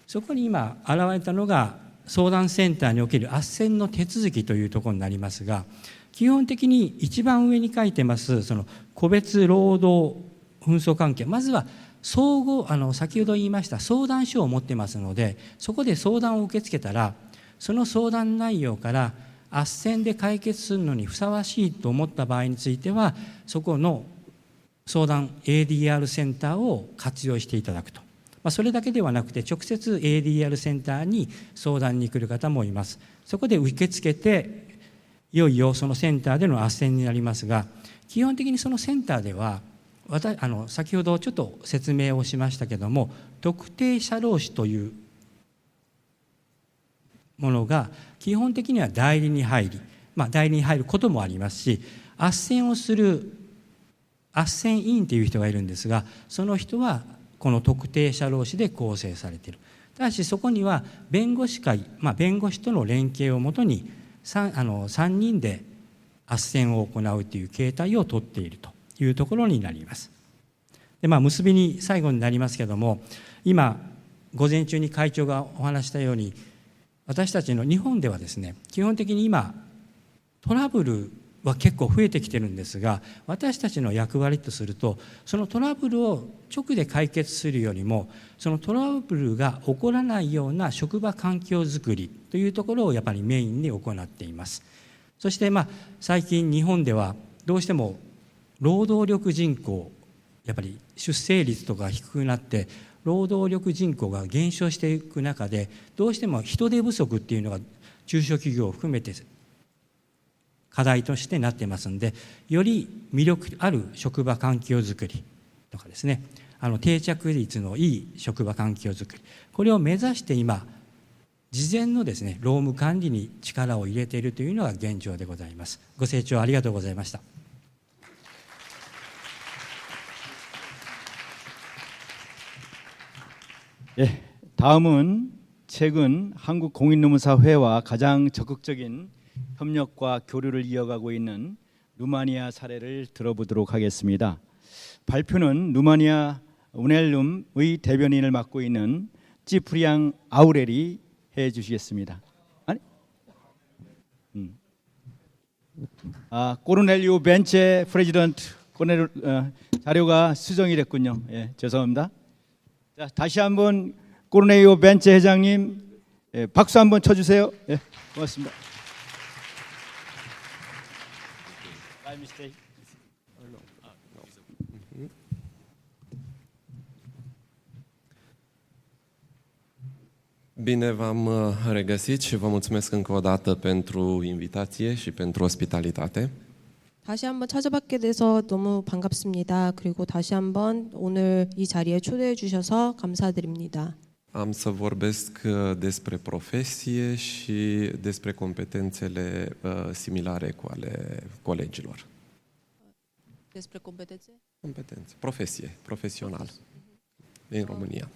Speaker 5: そこに今現れたのが相談センターにおける斡旋の手続きというところになりますが、基本的に一番上に書いてますその個別労働紛争関係、まずは先ほど言いました相談書を持ってますので、そこで相談を受け付けたら、その相談内容から斡旋で解決するのにふさわしいと思った場合については、そこの相談 ADR センターを活用していただくと。それだけではなくて、直接 ADR センターに相談に来る方もいます。そこで受け付けて、いよいよそのセンターでの斡旋になりますが、基本的にそのセンターでは先ほどちょっと説明をしましたけども、特定社労士というものが基本的には代理に入り、代理に入ることもありますし、斡旋をする斡旋委員という人がいるんですが、その人はこの特定社労士で構成されている。ただしそこには弁護士会、弁護士との連携をもとに 3人で斡旋を行うという形態をとっているというところになります。で、結びに最後になりますけども、今午前中に会長がお話したように、私たちの日本ではですね、基本的に今トラブルは結構増えてきてるんですが、私たちの役割とすると、そのトラブルを直で解決するよりも、そのトラブルが起こらないような職場環境づくりというところをやっぱりメインに行っています。そして最近日本ではどうしても労働力人口、やっぱり出生率とか低くなって労働力人口が減少していく中で、どうしても人手不足っていうのが中小企業を含めて課題としてなっていますので、より魅力ある職場環境づくりとかですね、定着率のいい職場環境づくり、これを目指して今事前のですね労務管理に力を入れているというのが現状でございます。ご清聴ありがとうございました。
Speaker 3: 다음은 최근 한국공인노무사회와 가장 적극적인 협력과 교류를 이어가고 있는 루마니아 사례를 들어보도록 하겠습니다. 발표는 루마니아 우넬룸의 대변인을 맡고 있는 찌프리앙 아우렐이 해주시겠습니다. 코르넬리오 벤체 프레지던트 자료가 수정이 됐군요. 죄송합니다. 자, 다시 한번 코르넬리오 벤체 회장님 박수 한번 쳐주세요. 고맙습니다.
Speaker 6: Bine v-am regăsit și vă mulțumesc încă o dată pentru invitație și pentru ospitalitate.
Speaker 7: 다시 한번 찾아뵙게 돼서 너무 반갑습니다. 그리고 다시 한번 오늘 이 자리에 초대해 주셔서 감사드립니다.
Speaker 6: Am să vorbesc despre profesie și despre competențele similare cu ale colegilor.
Speaker 7: despre competențe?
Speaker 6: Competențe, profesie, profesional din România.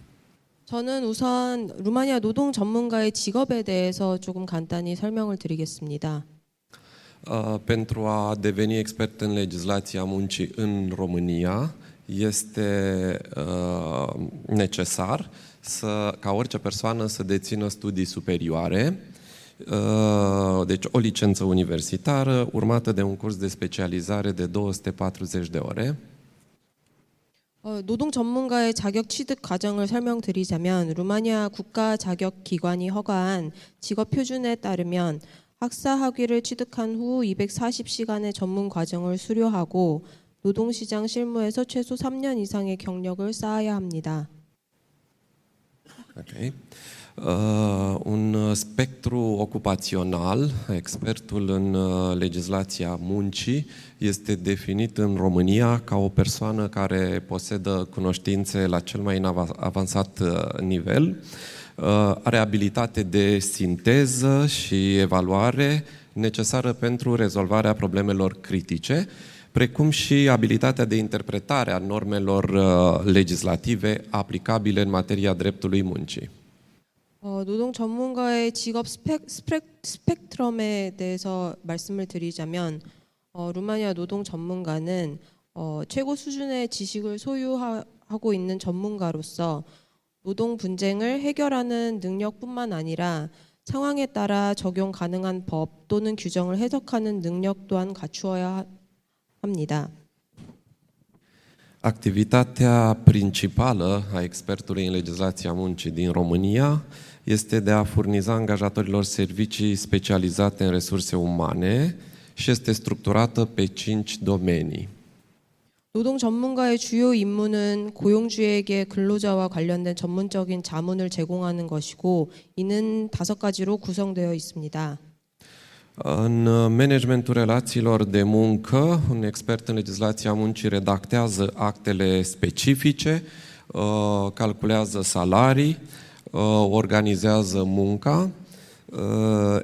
Speaker 7: 저는 우선 루마니아 노동 전문가의 직업에 대해서 조금 간단히 설명을 드리겠습니다.
Speaker 6: Pentru a deveni expert în legislația muncii în România, este necesar ca orice persoană să dețină studii superioare, deci o licență universitară urmată de un curs de specializare de 240 de ore.
Speaker 7: 노동 전문가의 자격 취득 과정을 설명드리자면 루마니아 국가 자격 기관이 허가한 직업 표준에 따르면 학사 학위를 취득한 후 240시간의 전문 과정을 수료하고 노동시장 실무에서 최소 3년 i상의 경력을 쌓아야 합니다.
Speaker 6: Okay. Un spectru ocupațional, expertul în legislația muncii, este definit în România ca o persoană care posedă cunoștințe la cel mai avansat nivel, are abilitate de sinteză și evaluare necesară pentru rezolvarea problemelor critice, precum și abilitatea de interpretare a normelor legislative aplicabile în materia dreptului muncii.
Speaker 7: 노동 전문가의 직업 스펙트럼에 대해서 말씀을 드리자면 루마니아 노동 전문가는 최고 수준의 지식을 소유하고 있는 전문가로서 노동 분쟁을 해결하는 능력뿐만 아니라 상황에 따라 적용 가능한 법 또는 규정을 해석하는 능력 또한 갖추어야 합니다.
Speaker 6: Activitatea principală a expertului în legislația muncii din România este de a furniza angajatorilor servicii specializate în resurse umane și este structurată pe 5 domenii.
Speaker 7: 노동 전문가의 주요 임무는 고용주에게 근로자와 관련된 전문적인 자문을 제공하는 것이고 이는 5가지로 구성되어 있습니다.
Speaker 6: În managementul relațiilor de muncă, un expert în legislația muncii redactează actele specifice, calculează salarii, organizează munca,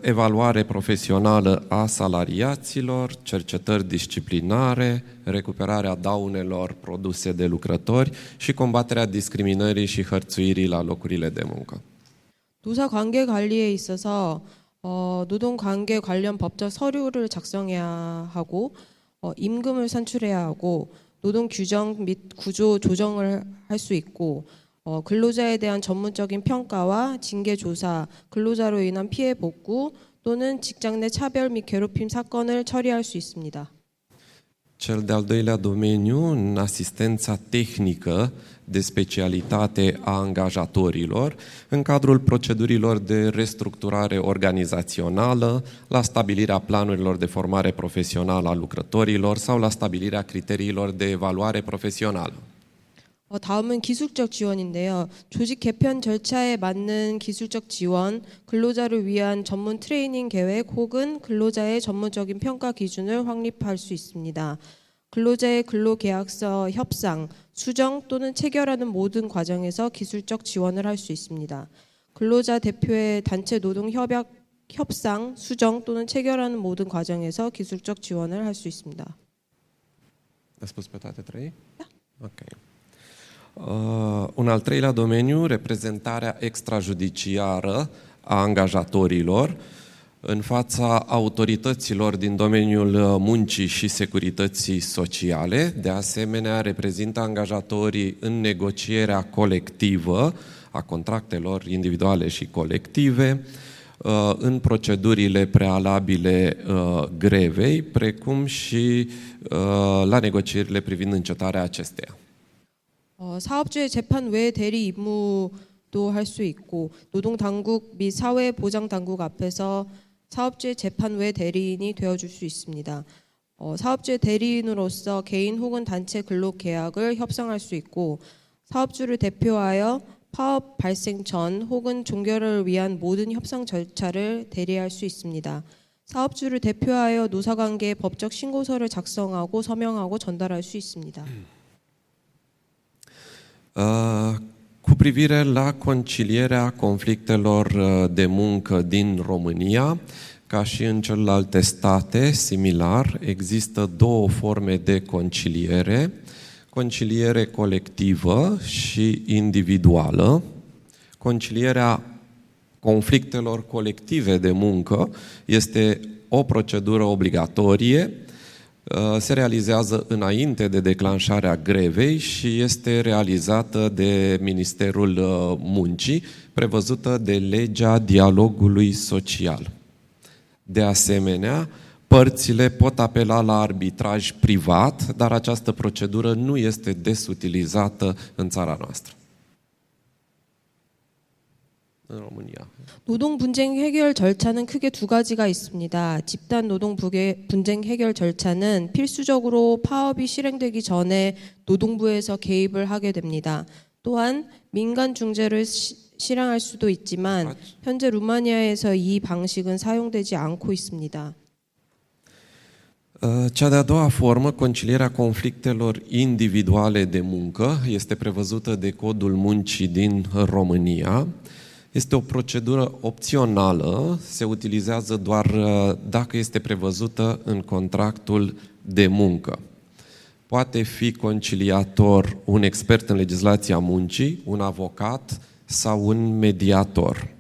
Speaker 6: evaluare profesională a salariaților, cercetări disciplinare, recuperarea daunelor produse de lucrători și combaterea discriminării și hărțuirii la locurile de muncă.
Speaker 7: 노사 관계 관리에 있어서 노동 관계 관련 법적 서류를 작성해야 하고 임금을 산출해야 하고 노동 규정 및 구조 조정을 할 수 있고 근로자에 대한 전문적인 평가와 징계 조사, 근로자로 인한 피해 복구 또는 직장 내 차별 및 괴롭힘 사건을 처리할 수 있습니다.
Speaker 6: Cel de-al doilea domeniu, în asistența tehnică de specialitate a angajatorilor, în cadrul procedurilor de restructurare organizațională, la stabilirea planurilor de formare profesională a lucrătorilor sau la stabilirea criteriilor de evaluare profesională.
Speaker 7: 다음은 기술적 지원인데요. 조직 개편 절차에 맞는 기술적 지원, 근로자를 위한 전문 트레이닝 계획 혹은 근로자의 전문적인 평가 기준을 확립할 수 있습니다. 근로자의 근로계약서 협상, 수정 또는 체결하는 모든 과정에서 기술적 지원을 할 수 있습니다. 근로자 대표의 단체 노동 협상, 수정 또는 체결하는 모든 과정에서 기술적 지원을 할 수 있습니다.
Speaker 6: A spus pe toate trei? Da. Ok. Un al treilea domeniu, reprezentarea extrajudiciară a angajatorilor în fața autorităților din domeniul muncii și securității sociale. De asemenea, reprezintă angajatorii în negocierea colectivă a contractelor individuale și colective, în procedurile prealabile grevei, precum și la negocierile privind încetarea acesteia.
Speaker 7: 사업주의 재판 외 대리 임무도 할 수 있고 노동당국 및 사회보장당국 앞에서 사업주의 재판 외 대리인이 되어줄 수 있습니다. 사업주의 대리인으로서 개인 혹은 단체 근로 계약을 협상할 수 있고 사업주를 대표하여 파업 발생 전 혹은 종결을 위한 모든 협상 절차를 대리할 수 있습니다. 사업주를 대표하여 노사관계의 법적 신고서를 작성하고 서명하고 전달할 수 있습니다.
Speaker 6: Cu privire la concilierea conflictelor de muncă din România, ca și în celelalte state, similar, există două forme de conciliere, conciliere colectivă și individuală. Concilierea conflictelor colective de muncă este o procedură obligatorie, se realizează înainte de declanșarea grevei și este realizată de Ministerul Muncii, prevăzută de legea dialogului social. De asemenea, părțile pot apela la arbitraj privat, dar această procedură nu este des utilizată în țara noastră. în România.
Speaker 7: 노동 분쟁 해결 절차는 크게 두 가지가 있습니다. 집단 노동 분쟁 해결 절차는 필수적으로 파업이 실행되기 전에 노동부에서 개입을 하게 됩니다. 또한 민간 중재를 실행할 수도 있지만 현재 루마니아에서 이 방식은 사용되지 않고 있습니다.
Speaker 6: Cea de-a doua formă, concilierea conflictelor individuale de muncă, este prevăzută de Codul Muncii din România. Este o procedură opțională, se utilizează doar dacă este prevăzută în contractul de muncă. Poate fi conciliator un expert în legislația muncii, un avocat sau un mediator.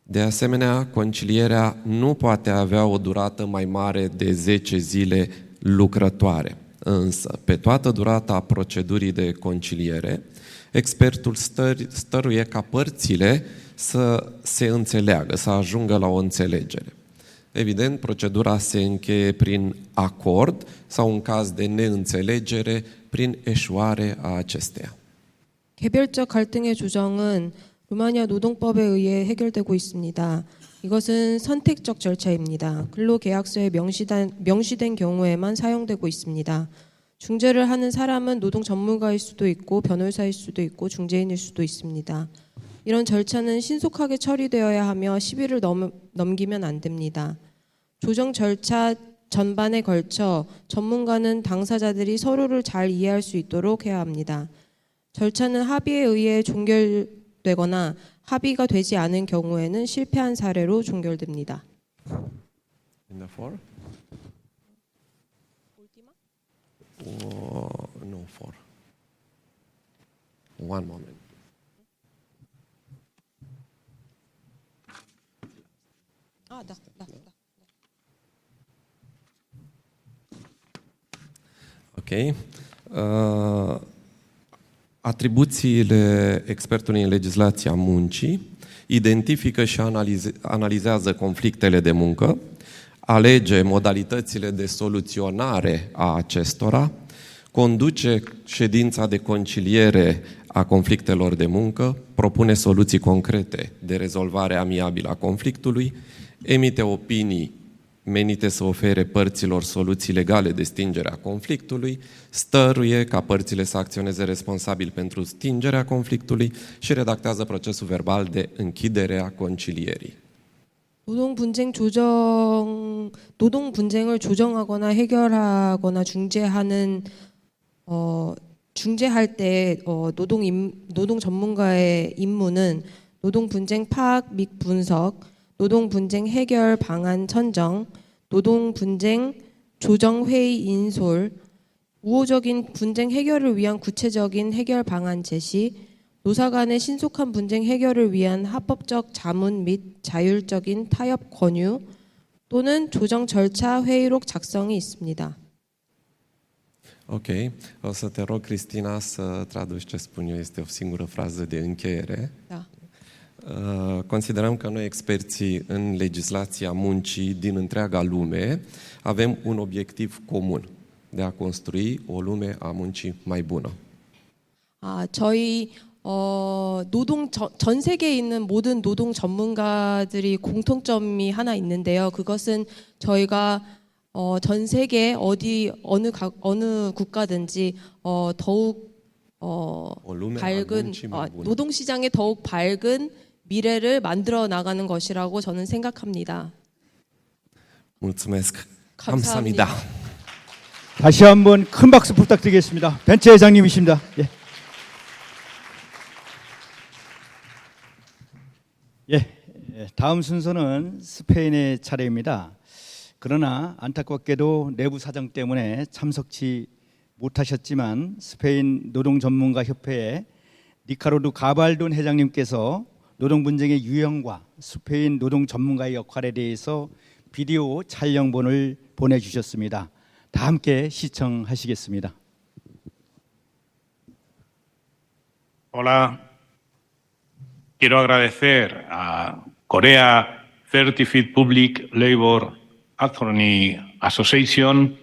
Speaker 6: De asemenea, concilierea nu poate avea o durată mai mare de 10 zile lucrătoare. Însă, pe toată durata procedurii de conciliere, expertul stăruie ca părțile să se înțeleagă, să ajungă la o înțelegere. Evident, procedura se încheie prin acord sau, în caz de neînțelegere, prin eșuare a acesteia.
Speaker 7: 개별적 갈등의 조정은 루마니아 노동법에 의해 해결되고 있습니다. 이것은 선택적 절차입니다. 근로계약서에 명시된 경우에만 사용되고 있습니다. 중재를 하는 사람은 노동 전문가일 수도 있고 변호사일 수도 있고 중재인일 수도 있습니다. 이런 절차는 신속하게 처리되어야 하며 10일을 넘기면 안 됩니다. 조정 절차 전반에 걸쳐 전문가는 당사자들이 서로를 잘 이해할 수 있도록 해야 합니다. 절차는 합의에 의해 종결되거나 합의가 되지 않은 경우에는 실패한 사례로 종결됩니다.
Speaker 6: In the four? No, four. One moment.
Speaker 7: 나.
Speaker 6: Ok. Atribuțiile expertului în legislația muncii identifică și analizează conflictele de muncă, alege modalitățile de soluționare a acestora, conduce ședința de conciliere a conflictelor de muncă, propune soluții concrete de rezolvare amiabilă a conflictului, emite opinii menite să ofere părților soluții legale de stingere a conflictului, stăruie ca părțile să acționeze responsabil pentru stingerea conflictului și redactează procesul verbal de închidere a concilierii.
Speaker 7: 노동 분쟁을 조정하거나 해결하거나 중재할 때 노동 전문가의 임무는 노동 분쟁 파악 및 분석, 노동 분쟁 해결 방안 선정, 노동 분쟁 조정 회의 인솔, 우호적인 분쟁 해결을 위한 구체적인 해결 방안 제시, 노사 간의 신속한 분쟁 해결을 위한 합법적 자문 및 자율적인 타협 권유 또는 조정 절차 회의록 작성이 있습니다.
Speaker 6: Ok, o să te rog, Cristina, să traduci ce spun eu. Este o singură frază de încheiere.
Speaker 7: Da.
Speaker 6: Considerăm că noi, experții în legislația muncii din întreaga lume, avem un obiectiv comun, de a construi o lume a muncii mai bună.
Speaker 7: 저희 전 세계에 있는 모든 노동 전문가들이 공통점이 하나 있는데요. 그것은 저희가 전 세계 어느 국가든지 더욱 밝은 노동시장의 더욱 밝은 미래를 만들어 나가는 것이라고 저는 생각합니다.
Speaker 6: Mulțumesc.
Speaker 7: 감사합니다.
Speaker 3: 다시 한번 큰 박수 부탁드리겠습니다. 벤츠 회장님이십니다. 예. 다음 순서는 스페인의 차례입니다. 그러나 안타깝게도 내부 사정 때문에 참석치 못하셨지만 스페인 노동전문가협회의 리카르도 가발돈 회장님께서 노동 분쟁의 유형과 스페인 노동 전문가의 역할에 대해서 비디오 촬영본을 보내주셨습니다. 다 함께 시청하시겠습니다.
Speaker 8: Hola, quiero agradecer a Korea Certified Public Labor Attorney Association,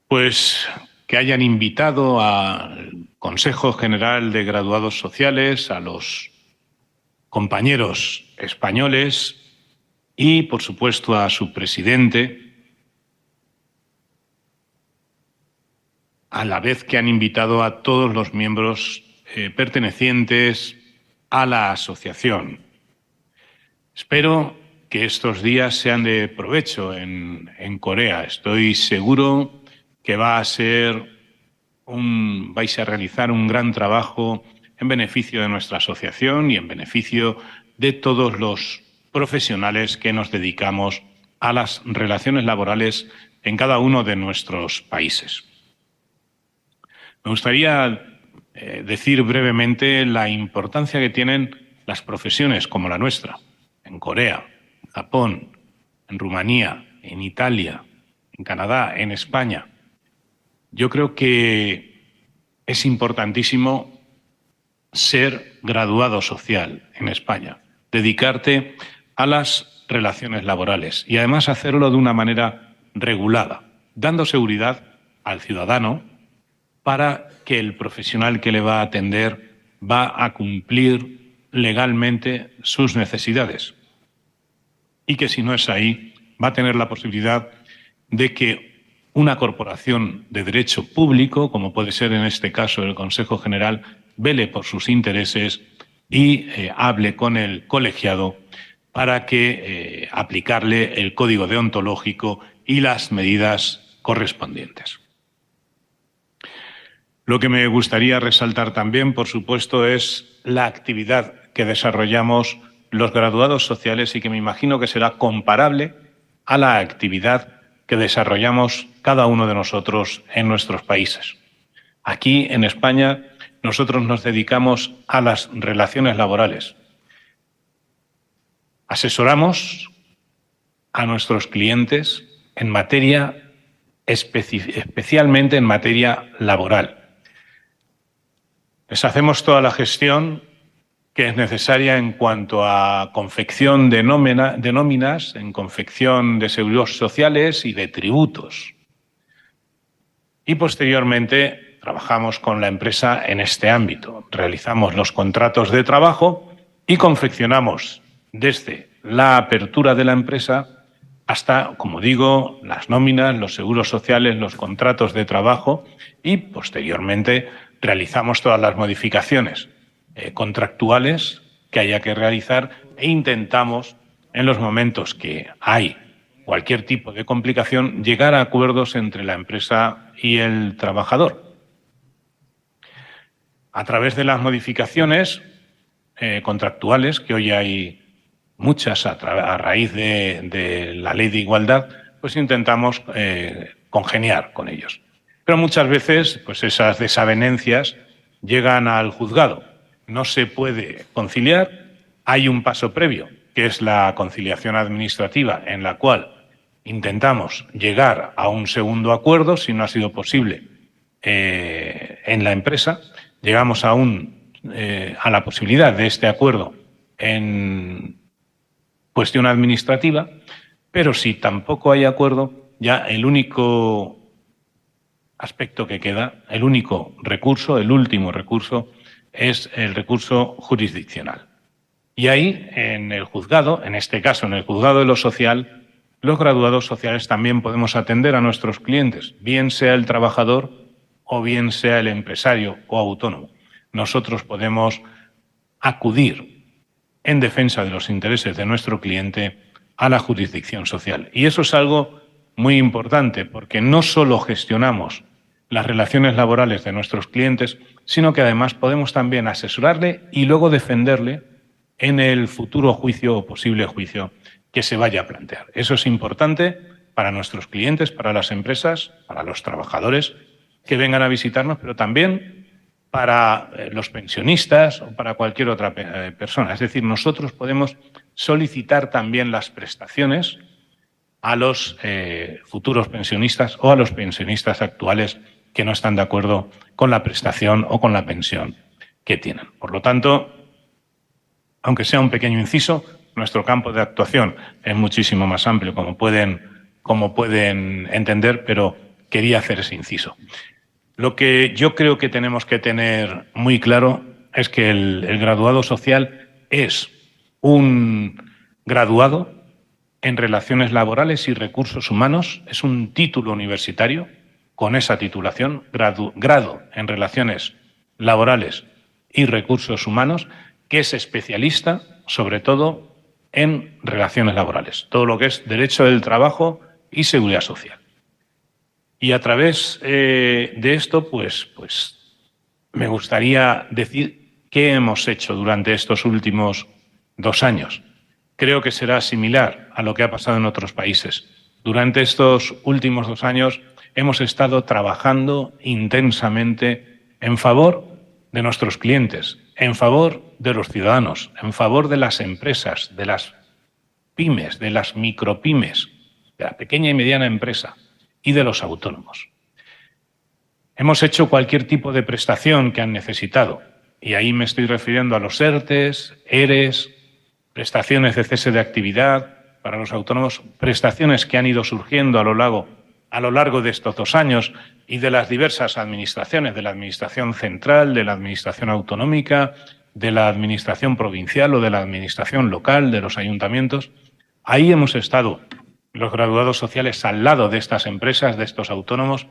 Speaker 8: pues que hayan invitado al Consejo General de Graduados Sociales, a los compañeros españoles y, por supuesto, a su presidente, a la vez que han invitado a todos los miembros pertenecientes a la asociación. Espero que estos días sean de provecho en Corea. Estoy seguro que vais a realizar un gran trabajo en beneficio de nuestra asociación y en beneficio de todos los profesionales que nos dedicamos a las relaciones laborales en cada uno de nuestros países. Me gustaría decir brevemente la importancia que tienen las profesiones como la nuestra, en Corea, en Japón, en Rumanía, en Italia, en Canadá, en España. Yo creo que es importantísimo ser graduado social en España, dedicarte a las relaciones laborales y además hacerlo de una manera regulada, dando seguridad al ciudadano para que el profesional que le va a atender va a cumplir legalmente sus necesidades y que si no es ahí va a tener la posibilidad de que una corporación de derecho público, como puede ser en este caso el Consejo General, vele por sus intereses y hable con el colegiado para que aplicarle el código deontológico y las medidas correspondientes. Lo que me gustaría resaltar también, por supuesto, es la actividad que desarrollamos los graduados sociales y que me imagino que será comparable a la actividad que desarrollamos cada uno de nosotros en nuestros países. Aquí, en España, nosotros nos dedicamos a las relaciones laborales. Asesoramos a nuestros clientes en materia, especialmente en materia laboral. Les hacemos toda la gestión que es necesaria en cuanto a confección de nóminas, en confección de seguros sociales y de tributos. Y posteriormente trabajamos con la empresa en este ámbito. Realizamos los contratos de trabajo y confeccionamos desde la apertura de la empresa hasta, como digo, las nóminas, los seguros sociales, los contratos de trabajo y posteriormente realizamos todas las modificaciones contractuales que haya que realizar e intentamos, en los momentos que hay cualquier tipo de complicación, llegar a acuerdos entre la empresa y el trabajador. A través de las modificaciones contractuales, que hoy hay muchas a raíz de la Ley de Igualdad, pues intentamos congeniar con ellos. Pero muchas veces pues esas desavenencias llegan al juzgado. No se puede conciliar. Hay un paso previo, que es la conciliación administrativa, en la cual intentamos llegar a un segundo acuerdo, si no ha sido posible en la empresa. Llegamos a la posibilidad de este acuerdo en cuestión administrativa, pero si tampoco hay acuerdo, ya el único aspecto que queda, el único recurso, el último recurso, es el recurso jurisdiccional. Y ahí, en el juzgado, en este caso en el juzgado de lo social, los graduados sociales también podemos atender a nuestros clientes, bien sea el trabajador o bien sea el empresario o autónomo. Nosotros podemos acudir en defensa de los intereses de nuestro cliente a la jurisdicción social. Y eso es algo muy importante, porque no solo gestionamos las relaciones laborales de nuestros clientes, sino que además podemos también asesorarle y luego defenderle en el futuro juicio o posible juicio que se vaya a plantear. Eso es importante para nuestros clientes, para las empresas, para los trabajadores que vengan a visitarnos, pero también para los pensionistas o para cualquier otra persona. Es decir, nosotros podemos solicitar también las prestaciones a los futuros pensionistas o a los pensionistas actuales que no están de acuerdo con la prestación o con la pensión que tienen. Por lo tanto, aunque sea un pequeño inciso, nuestro campo de actuación es muchísimo más amplio, como pueden entender, pero quería hacer ese inciso. Lo que yo creo que tenemos que tener muy claro es que el graduado social es un graduado en relaciones laborales y recursos humanos, es un título universitario con esa titulación, grado en relaciones laborales y recursos humanos, que es especialista sobre todo en relaciones laborales, todo lo que es derecho del trabajo y seguridad social. Y a través de esto, pues me gustaría decir qué hemos hecho durante estos últimos 2 años. Creo que será similar a lo que ha pasado en otros países. Durante estos últimos 2 años hemos estado trabajando intensamente en favor de nuestros clientes, en favor de los ciudadanos, en favor de las empresas, de las pymes, de las micropymes, de la pequeña y mediana empresa y de los autónomos. Hemos hecho cualquier tipo de prestación que han necesitado, y ahí me estoy refiriendo a los ERTES, ERES, prestaciones de cese de actividad para los autónomos, prestaciones que han ido surgiendo a lo largo de estos 2 años y de las diversas administraciones, de la Administración Central, de la Administración Autonómica, de la Administración Provincial o de la Administración Local, de los ayuntamientos. Ahí hemos estado los graduados sociales al lado de estas empresas, de estos autónomos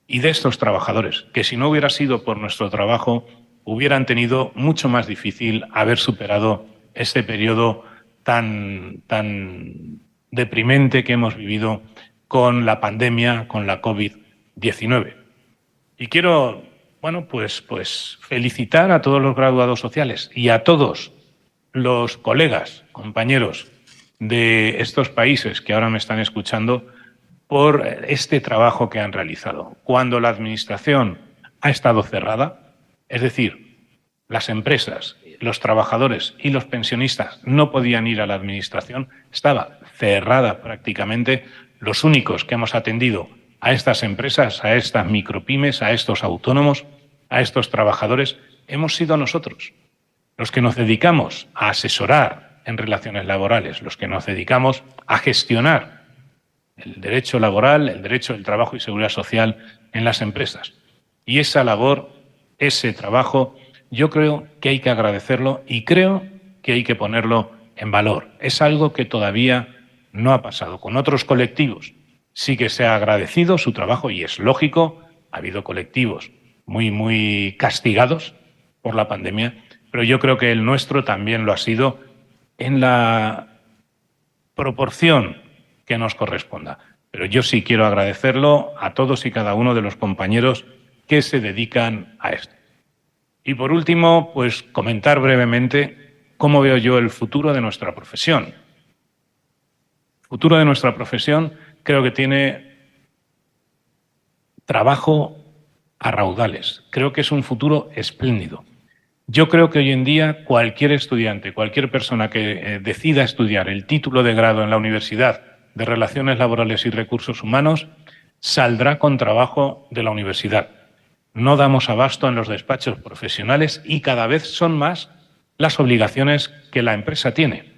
Speaker 8: y de estos trabajadores, que si no hubiera sido por nuestro trabajo, hubieran tenido mucho más difícil haber superado este periodo tan deprimente que hemos vivido con la pandemia, con la COVID-19. Y quiero, pues felicitar a todos los graduados sociales y a todos los colegas, compañeros de estos países que ahora me están escuchando por este trabajo que han realizado. Cuando la administración ha estado cerrada, es decir, las empresas, los trabajadores y los pensionistas no podían ir a la administración, estaba cerrada prácticamente. Los únicos que hemos atendido a estas empresas, a estas micropymes, a estos autónomos, a estos trabajadores, hemos sido nosotros, los que nos dedicamos a asesorar en relaciones laborales, los que nos dedicamos a gestionar el derecho laboral, el derecho del trabajo y seguridad social en las empresas. Y esa labor, ese trabajo, yo creo que hay que agradecerlo y creo que hay que ponerlo en valor. Es algo que todavía no ha pasado. Con otros colectivos sí que se ha agradecido su trabajo y es lógico, ha habido colectivos muy castigados por la pandemia, pero yo creo que el nuestro también lo ha sido en la proporción que nos corresponda. Pero yo sí quiero agradecerlo a todos y cada uno de los compañeros que se dedican a esto. Y por último, pues comentar brevemente cómo veo yo el futuro de nuestra profesión. El futuro de nuestra profesión creo que tiene trabajo a raudales. Creo que es un futuro espléndido. Yo creo que hoy en día cualquier estudiante, cualquier persona que decida estudiar el título de grado en la Universidad de Relaciones Laborales y Recursos Humanos saldrá con trabajo de la universidad. No damos abasto en los despachos profesionales y cada vez son más las obligaciones que la empresa tiene.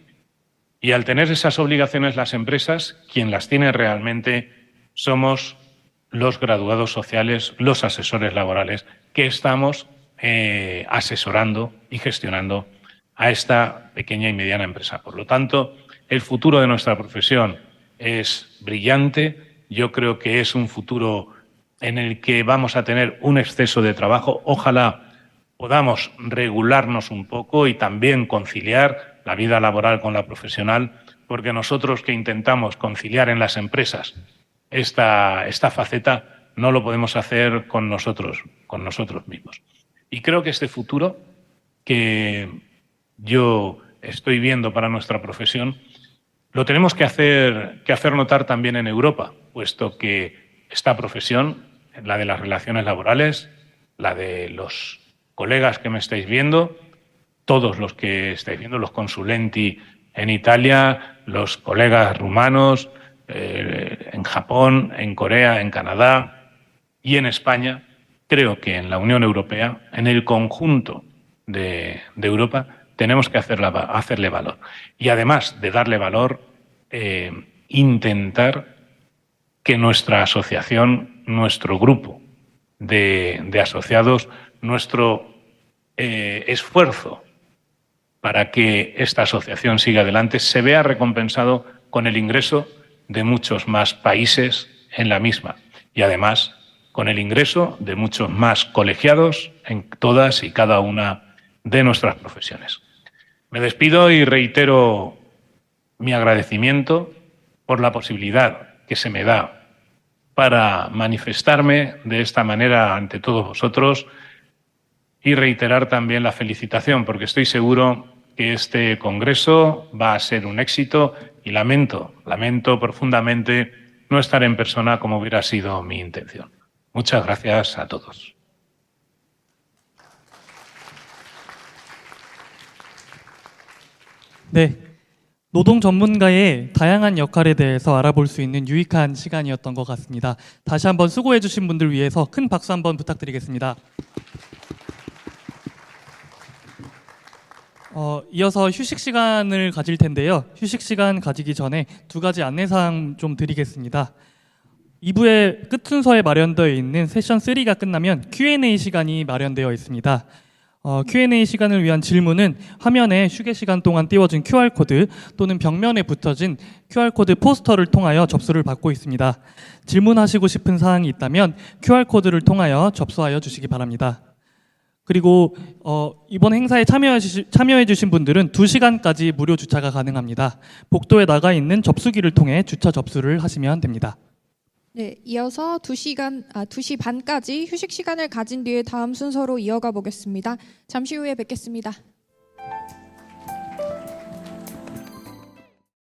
Speaker 8: Y al tener esas obligaciones las empresas, quien las tiene realmente somos los graduados sociales, los asesores laborales, que estamos asesorando y gestionando a esta pequeña y mediana empresa. Por lo tanto, el futuro de nuestra profesión es brillante. Yo creo que es un futuro en el que vamos a tener un exceso de trabajo. Ojalá podamos regularnos un poco y también conciliar la vida laboral con la profesional, porque nosotros que intentamos conciliar en las empresas esta faceta no lo podemos hacer con nosotros mismos. Y creo que este futuro que yo estoy viendo para nuestra profesión lo tenemos que hacer notar también en Europa, puesto que esta profesión, la de las relaciones laborales, la de los colegas que me estáis viendo, todos los que estáis viendo, los consulenti en Italia, los colegas rumanos, en Japón, en Corea, en Canadá y en España, creo que en la Unión Europea, en el conjunto de Europa, tenemos que hacerle valor. Y además de darle valor, intentar que nuestra asociación, nuestro grupo de asociados, nuestro esfuerzo para que esta asociación siga adelante se vea recompensado con el ingreso de muchos más países en la misma y además con el ingreso de muchos más colegiados en todas y cada una de nuestras profesiones. Me despido y reitero mi agradecimiento por la posibilidad que se me da para manifestarme de esta manera ante todos vosotros y reiterar también la felicitación, porque estoy seguro que este congreso va a ser un éxito y lamento profundamente no estar en persona como hubiera sido mi intención. Muchas gracias a todos.
Speaker 1: 네, 노동 전문가의 다양한 역할에 대해서 알아볼 수 있는 유익한 시간이었던 것 같습니다. 다시 한번 수고해 주신 분들 위해서 큰 박수 한번 부탁드리겠습니다. 이어서 휴식 시간을 가질 텐데요. 휴식 시간 가지기 전에 두 가지 안내사항 좀 드리겠습니다. 2부의 끝 순서에 마련되어 있는 세션 3가 끝나면 Q&A 시간이 마련되어 있습니다. Q&A 시간을 위한 질문은 화면에 휴게 시간 동안 띄워진 QR코드 또는 벽면에 붙여진 QR코드 포스터를 통하여 접수를 받고 있습니다. 질문하시고 싶은 사항이 있다면 QR코드를 통하여 접수하여 주시기 바랍니다. 그리고 이번 행사에 참여해 주신 분들은 2시간까지 무료 주차가 가능합니다. 복도에 나가 있는 접수기를 통해 주차 접수를 하시면 됩니다.
Speaker 2: 네, 이어서 2시 반까지 휴식 시간을 가진 뒤에 다음 순서로 이어가 보겠습니다. 잠시 후에 뵙겠습니다.